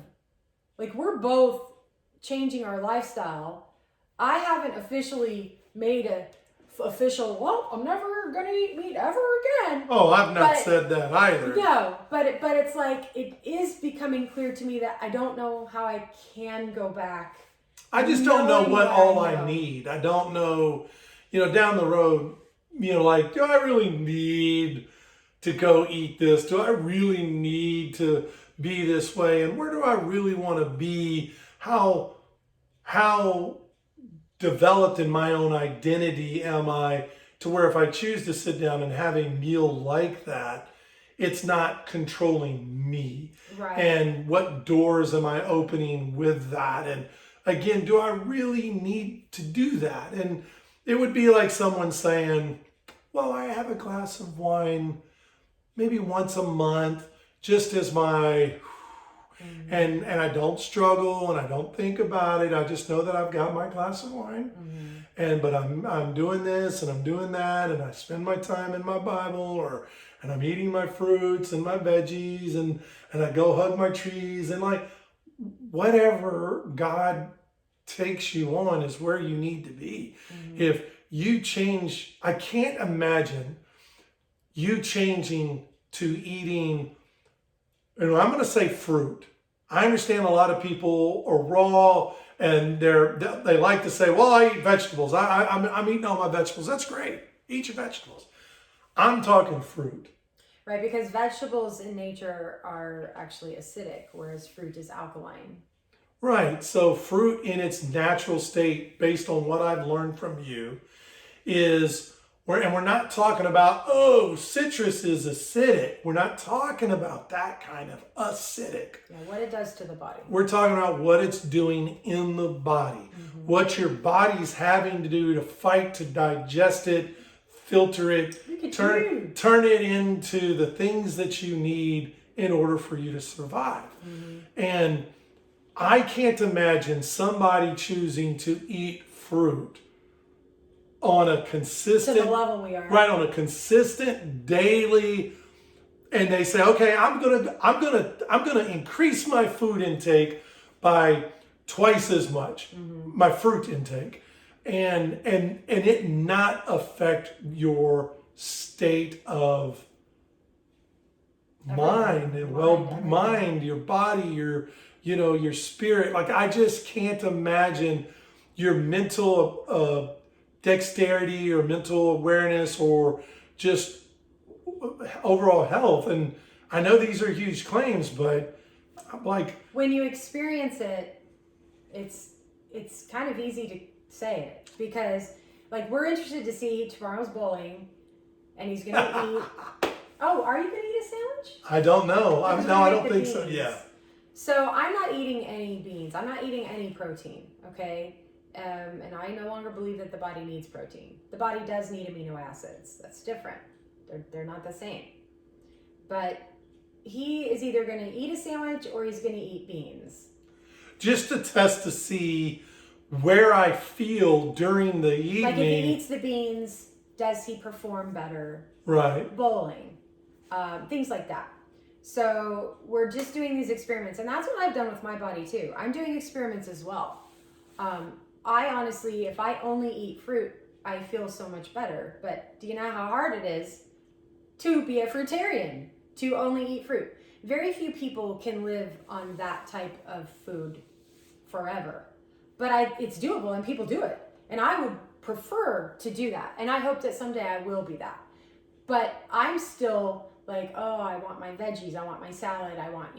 we're both changing our lifestyle. I haven't officially made I'm never gonna eat meat ever again. Oh, I've not said that either. No, but it's it is becoming clear to me that I don't know how I can go back. I just don't know what I need. I don't know, down the road, do I really need to go eat this? Do I really need to be this way? And where do I really want to be? How developed in my own identity am I to where if I choose to sit down and have a meal like that, it's not controlling me. Right. And what doors am I opening with that? And again, do I really need to do that? And it would be like someone saying, well, I have a glass of wine maybe once a month, just as my, and I don't struggle and I don't think about it. I just know that I've got my glass of wine, but I'm doing this and I'm doing that, and I spend my time in my Bible, and I'm eating my fruits and my veggies, and I go hug my trees, and whatever God takes you on is where you need to be. If you change, I can't imagine you changing to eating, I'm going to say fruit. I understand a lot of people are raw and they like to say, well, I eat vegetables. I'm eating all my vegetables. That's great. Eat your vegetables. I'm talking fruit. Right, because vegetables in nature are actually acidic, whereas fruit is alkaline. Right. So fruit in its natural state, based on what I've learned from you, is We're not talking about, oh, citrus is acidic. We're not talking about that kind of acidic. Yeah, what it does to the body. We're talking about what it's doing in the body, what your body's having to do to fight to digest it, filter it, turn it into the things that you need in order for you to survive. And I can't imagine somebody choosing to eat fruit on a consistent, to the level we are, right, on a consistent daily, and they say, okay, I'm gonna increase my food intake by twice as much, my fruit intake, and it not affect your state of mind and mind, your body, your spirit. Like, I just can't imagine your mental dexterity or mental awareness or just overall health. And I know these are huge claims, but I'm like, when you experience it, it's kind of easy to say it, because like, we're interested to see tomorrow's bowling, and he's gonna eat. Oh, are you gonna eat a sandwich? I don't know. I don't think beans. so. Yeah. So I'm not eating any beans. I'm not eating any protein. Okay. And I no longer believe that the body needs protein. The body does need amino acids. That's different. They're not the same. But he is either going to eat a sandwich or he's going to eat beans. Just to test to see where I feel during the evening. Like, if he eats the beans, does he perform better? Right. Bowling. Things like that. So we're just doing these experiments. And that's what I've done with my body too. I'm doing experiments as well. I honestly, if I only eat fruit, I feel so much better. But do you know how hard it is to be a fruitarian, to only eat fruit? Very few people can live on that type of food forever. But it's doable, and people do it. And I would prefer to do that. And I hope that someday I will be that. But I'm still like, oh, I want my veggies, I want my salad, I want,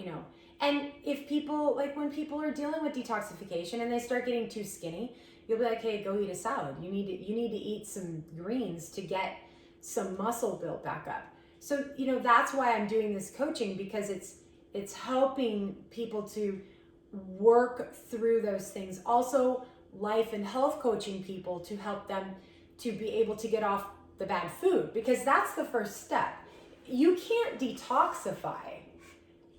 And if people, like, when people are dealing with detoxification and they start getting too skinny, you'll be like, hey, go eat a salad. You need to eat some greens to get some muscle built back up. So, that's why I'm doing this coaching, because it's helping people to work through those things. Also, life and health coaching people to help them to be able to get off the bad food, because that's the first step. You can't detoxify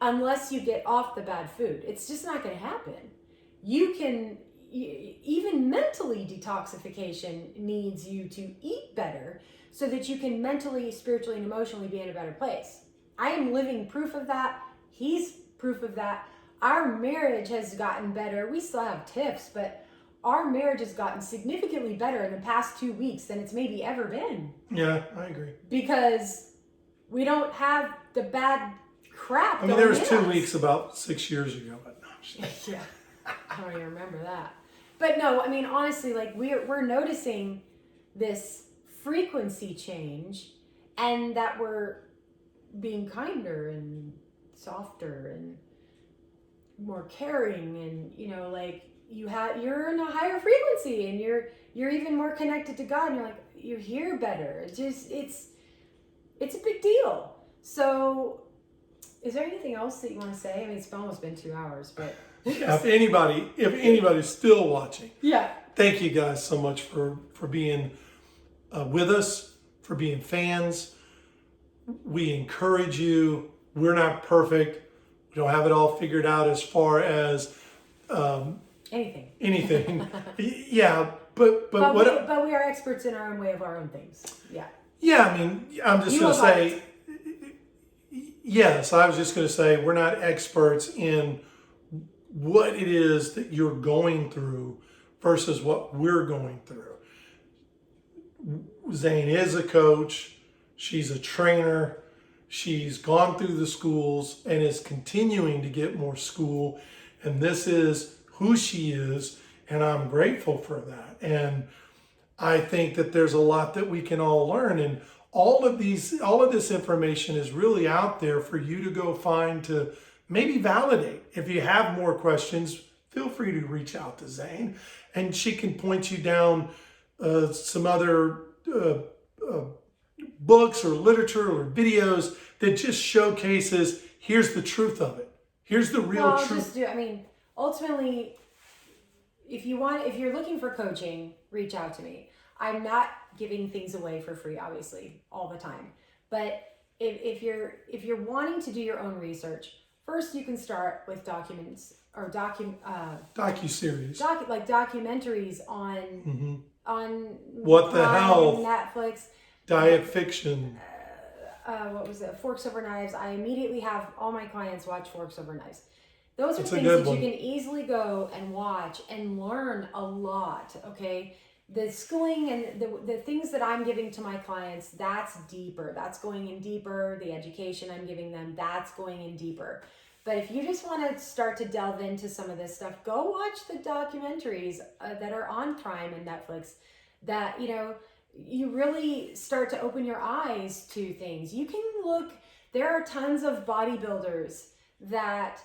unless you get off the bad food. It's just not going to happen. Even mentally, detoxification needs you to eat better so that you can mentally, spiritually, and emotionally be in a better place. I am living proof of that. He's proof of that. Our marriage has gotten better. We still have tiffs, but our marriage has gotten significantly better in the past 2 weeks than it's maybe ever been. Yeah, I agree. Because we don't have the bad crap. I mean, there was 2 weeks about 6 years ago, but no. Yeah, I don't even remember that. But no, I mean, honestly, like, we're noticing this frequency change, and that we're being kinder and softer and more caring, and like, you're in a higher frequency, and you're even more connected to God, and you hear better. It's a big deal. So, is there anything else that you want to say? I mean, it's almost been 2 hours, but yeah, if anybody's still watching, yeah, thank you guys so much for being with us, for being fans. We encourage you. We're not perfect. We don't have it all figured out as far as anything. Yeah, but we are experts in our own way of our own things. Yeah. Yeah, I mean, I'm just going to say, yes, I was just going to say, we're not experts in what it is that you're going through versus what we're going through. Zane is a coach. She's a trainer. She's gone through the schools and is continuing to get more school. And this is who she is. And I'm grateful for that. And I think that there's a lot that we can all learn. And all of this information is really out there for you to go find, to maybe validate. If you have more questions, feel free to reach out to Zane, and she can point you down some other books or literature or videos that just showcases, here's the truth of it. Here's the real Well, truth. ultimately, if you're looking for coaching, reach out to me. I'm not giving things away for free, obviously, all the time. But if you're wanting to do your own research, first you can start with documents or Docu-series. like documentaries on What the Prime, Health, Netflix, diet fiction. what was it? Forks Over Knives. I immediately have all my clients watch Forks Over Knives. Those are That's a things good that you one. can easily go and watch and learn a lot, okay? The schooling and the things that I'm giving to my clients, that's deeper. That's going in deeper. The education I'm giving them, that's going in deeper. But if you just want to start to delve into some of this stuff, go watch the documentaries that are on Prime and Netflix that, you really start to open your eyes to things. You can look, there are tons of bodybuilders that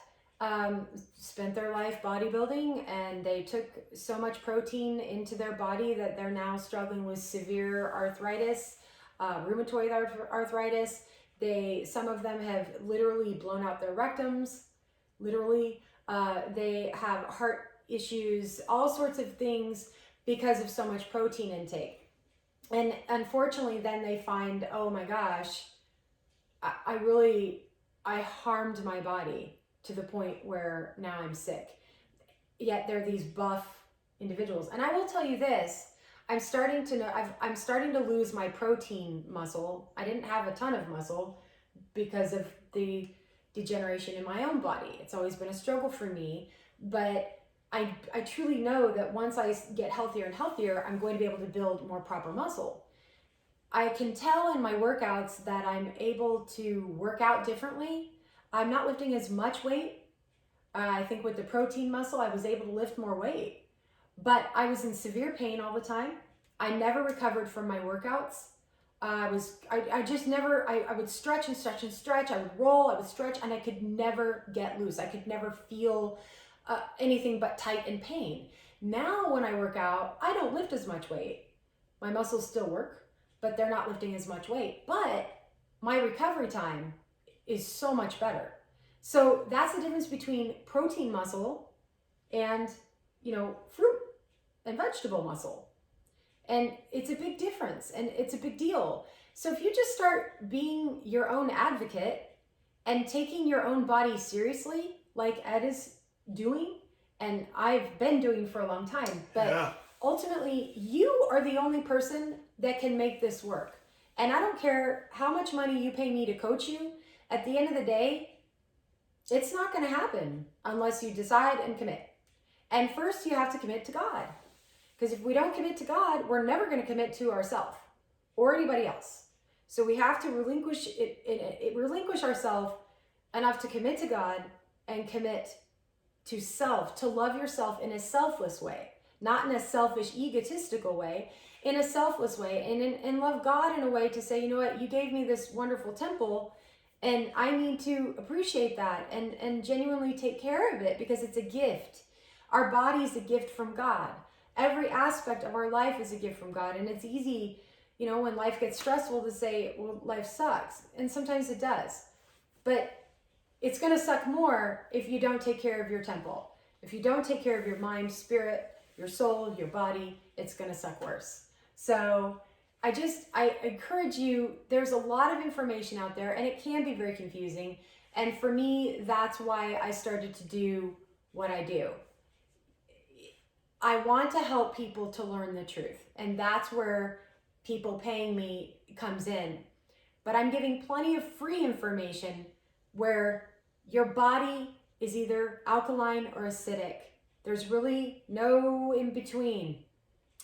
spent their life bodybuilding and they took so much protein into their body that they're now struggling with severe arthritis, rheumatoid arthritis. Some of them have literally blown out their rectums, literally. They have heart issues, all sorts of things because of so much protein intake. And unfortunately, then they find, oh my gosh, I harmed my body to the point where now I'm sick. Yet they're these buff individuals. And I will tell you this, I'm starting to lose my protein muscle. I didn't have a ton of muscle because of the degeneration in my own body. It's always been a struggle for me, but I truly know that once I get healthier and healthier, I'm going to be able to build more proper muscle. I can tell in my workouts that I'm able to work out differently. I'm not lifting as much weight. I think with the protein muscle, I was able to lift more weight, but I was in severe pain all the time. I never recovered from my workouts. I would stretch and stretch and stretch. I would roll, I would stretch, and I could never get loose. I could never feel anything but tight and pain. Now when I work out, I don't lift as much weight. My muscles still work, but they're not lifting as much weight. But my recovery time is so much better. So that's the difference between protein muscle and, fruit and vegetable muscle. And it's a big difference and it's a big deal. So if you just start being your own advocate and taking your own body seriously, like Ed is doing, and I've been doing for a long time, but ultimately you are the only person that can make this work. And I don't care how much money you pay me to coach you. At the end of the day, it's not going to happen unless you decide and commit. And first you have to commit to God. Because if we don't commit to God, we're never going to commit to ourselves or anybody else. So we have to relinquish ourselves enough to commit to God and commit to self, to love yourself in a selfless way, not in a selfish, egotistical way, in a selfless way, and love God in a way to say, you know what, you gave me this wonderful temple, and I need to appreciate that and genuinely take care of it because it's a gift. Our body is a gift from God. Every aspect of our life is a gift from God. And it's easy, when life gets stressful to say, well, life sucks. And sometimes it does. But it's going to suck more if you don't take care of your temple. If you don't take care of your mind, spirit, your soul, your body, it's going to suck worse. So I encourage you, there's a lot of information out there and it can be very confusing. And for me, that's why I started to do what I do. I want to help people to learn the truth. And that's where people paying me comes in. But I'm giving plenty of free information where your body is either alkaline or acidic. There's really no in between.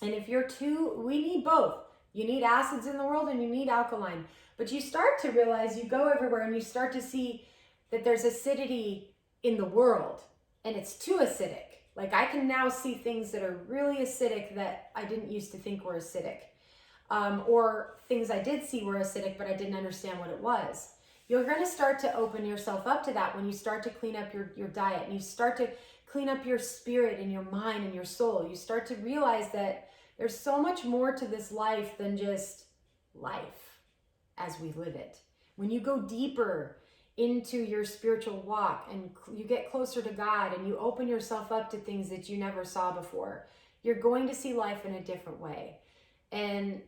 And if we need both. You need acids in the world and you need alkaline. But you start to realize, you go everywhere and you start to see that there's acidity in the world and it's too acidic. Like I can now see things that are really acidic that I didn't used to think were acidic. Or things I did see were acidic, but I didn't understand what it was. You're going to start to open yourself up to that when you start to clean up your diet and you start to clean up your spirit and your mind and your soul. You start to realize that there's so much more to this life than just life as we live it. When you go deeper into your spiritual walk and you get closer to God and you open yourself up to things that you never saw before, you're going to see life in a different way. And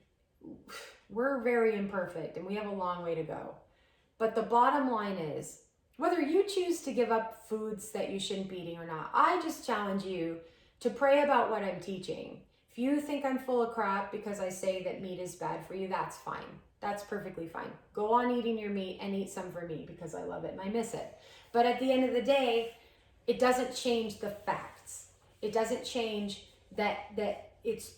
we're very imperfect and we have a long way to go. But the bottom line is, whether you choose to give up foods that you shouldn't be eating or not, I just challenge you to pray about what I'm teaching. If you think I'm full of crap because I say that meat is bad for you, that's fine. That's perfectly fine. Go on eating your meat and eat some for me because I love it and I miss it. But at the end of the day, it doesn't change the facts. It doesn't change that it's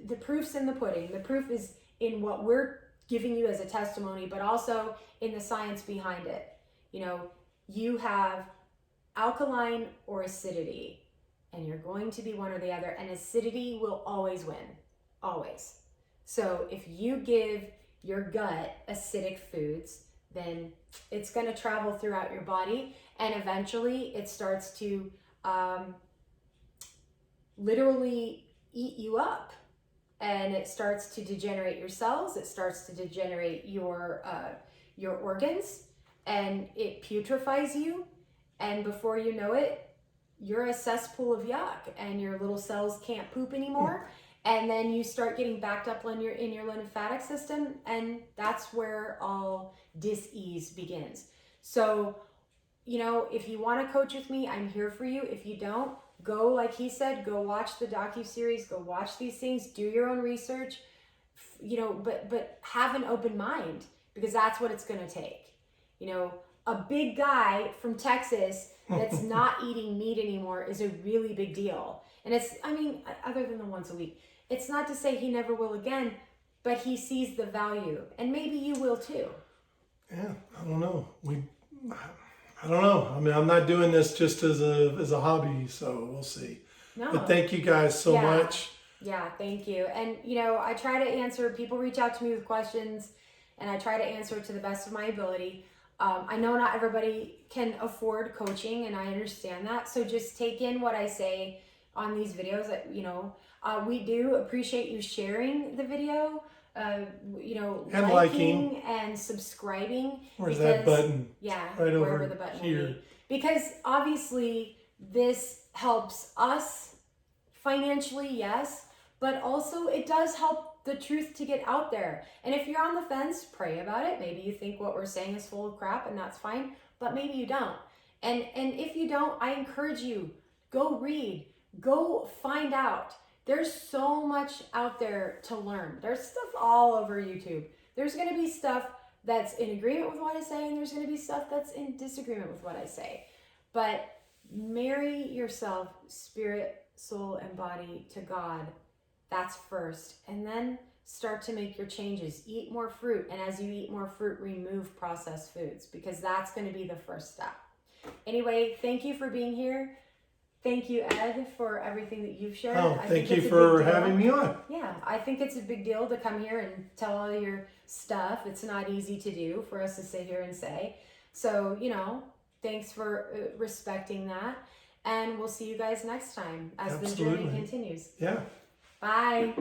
the proof's in the pudding. The proof is in what we're giving you as a testimony, but also in the science behind it. You know, you have alkaline or acidity, and you're going to be one or the other, and acidity will always win, always. So if you give your gut acidic foods, then it's going to travel throughout your body, and eventually it starts to literally eat you up, and it starts to degenerate your cells. It starts to degenerate your organs, and it putrefies you, and before you know it, you're a cesspool of yuck, and your little cells can't poop anymore. And then you start getting backed up in your lymphatic system, and that's where all dis-ease begins. So, you know, if you want to coach with me, I'm here for you. If you don't, go, like he said, go watch the docu-series, go watch these things, do your own research, you know, but have an open mind, because that's what it's going to take. You know, a big guy from Texas that's not eating meat anymore is a really big deal. And it's, I mean, other than the once a week, it's not to say he never will again, but he sees the value, and maybe you will too. Yeah, I don't know. I don't know. I mean, I'm not doing this just as a hobby, so we'll see. No. But thank you guys so much. Yeah, thank you. And, you know, I try to answer, people reach out to me with questions, and I try to answer to the best of my ability. I know not everybody can afford coaching, and I understand that. So just take in what I say on these videos. That, you know, we do appreciate you sharing the video, you know, and liking and subscribing. Where's that button? Yeah, right wherever over the button here. will be. Because obviously this helps us financially, yes, but also it does help the truth to get out there. And if you're on the fence, pray about it. Maybe you think what we're saying is full of crap, and that's fine, but maybe you don't. And if you don't, I encourage you, go read, go find out. There's so much out there to learn. There's stuff all over YouTube. There's going to be stuff that's in agreement with what I say, and there's going to be stuff that's in disagreement with what I say. But marry yourself, spirit, soul, and body, to God. That's first. And then start to make your changes. Eat more fruit. And as you eat more fruit, remove processed foods, because that's going to be the first step. Anyway, thank you for being here. Thank you, Ed, for everything that you've shared. Oh, thank you for having me on. Yeah, I think it's a big deal to come here and tell all your stuff. It's not easy to do for us to sit here and say. So, you know, thanks for respecting that. And we'll see you guys next time as the journey continues. Yeah. Bye.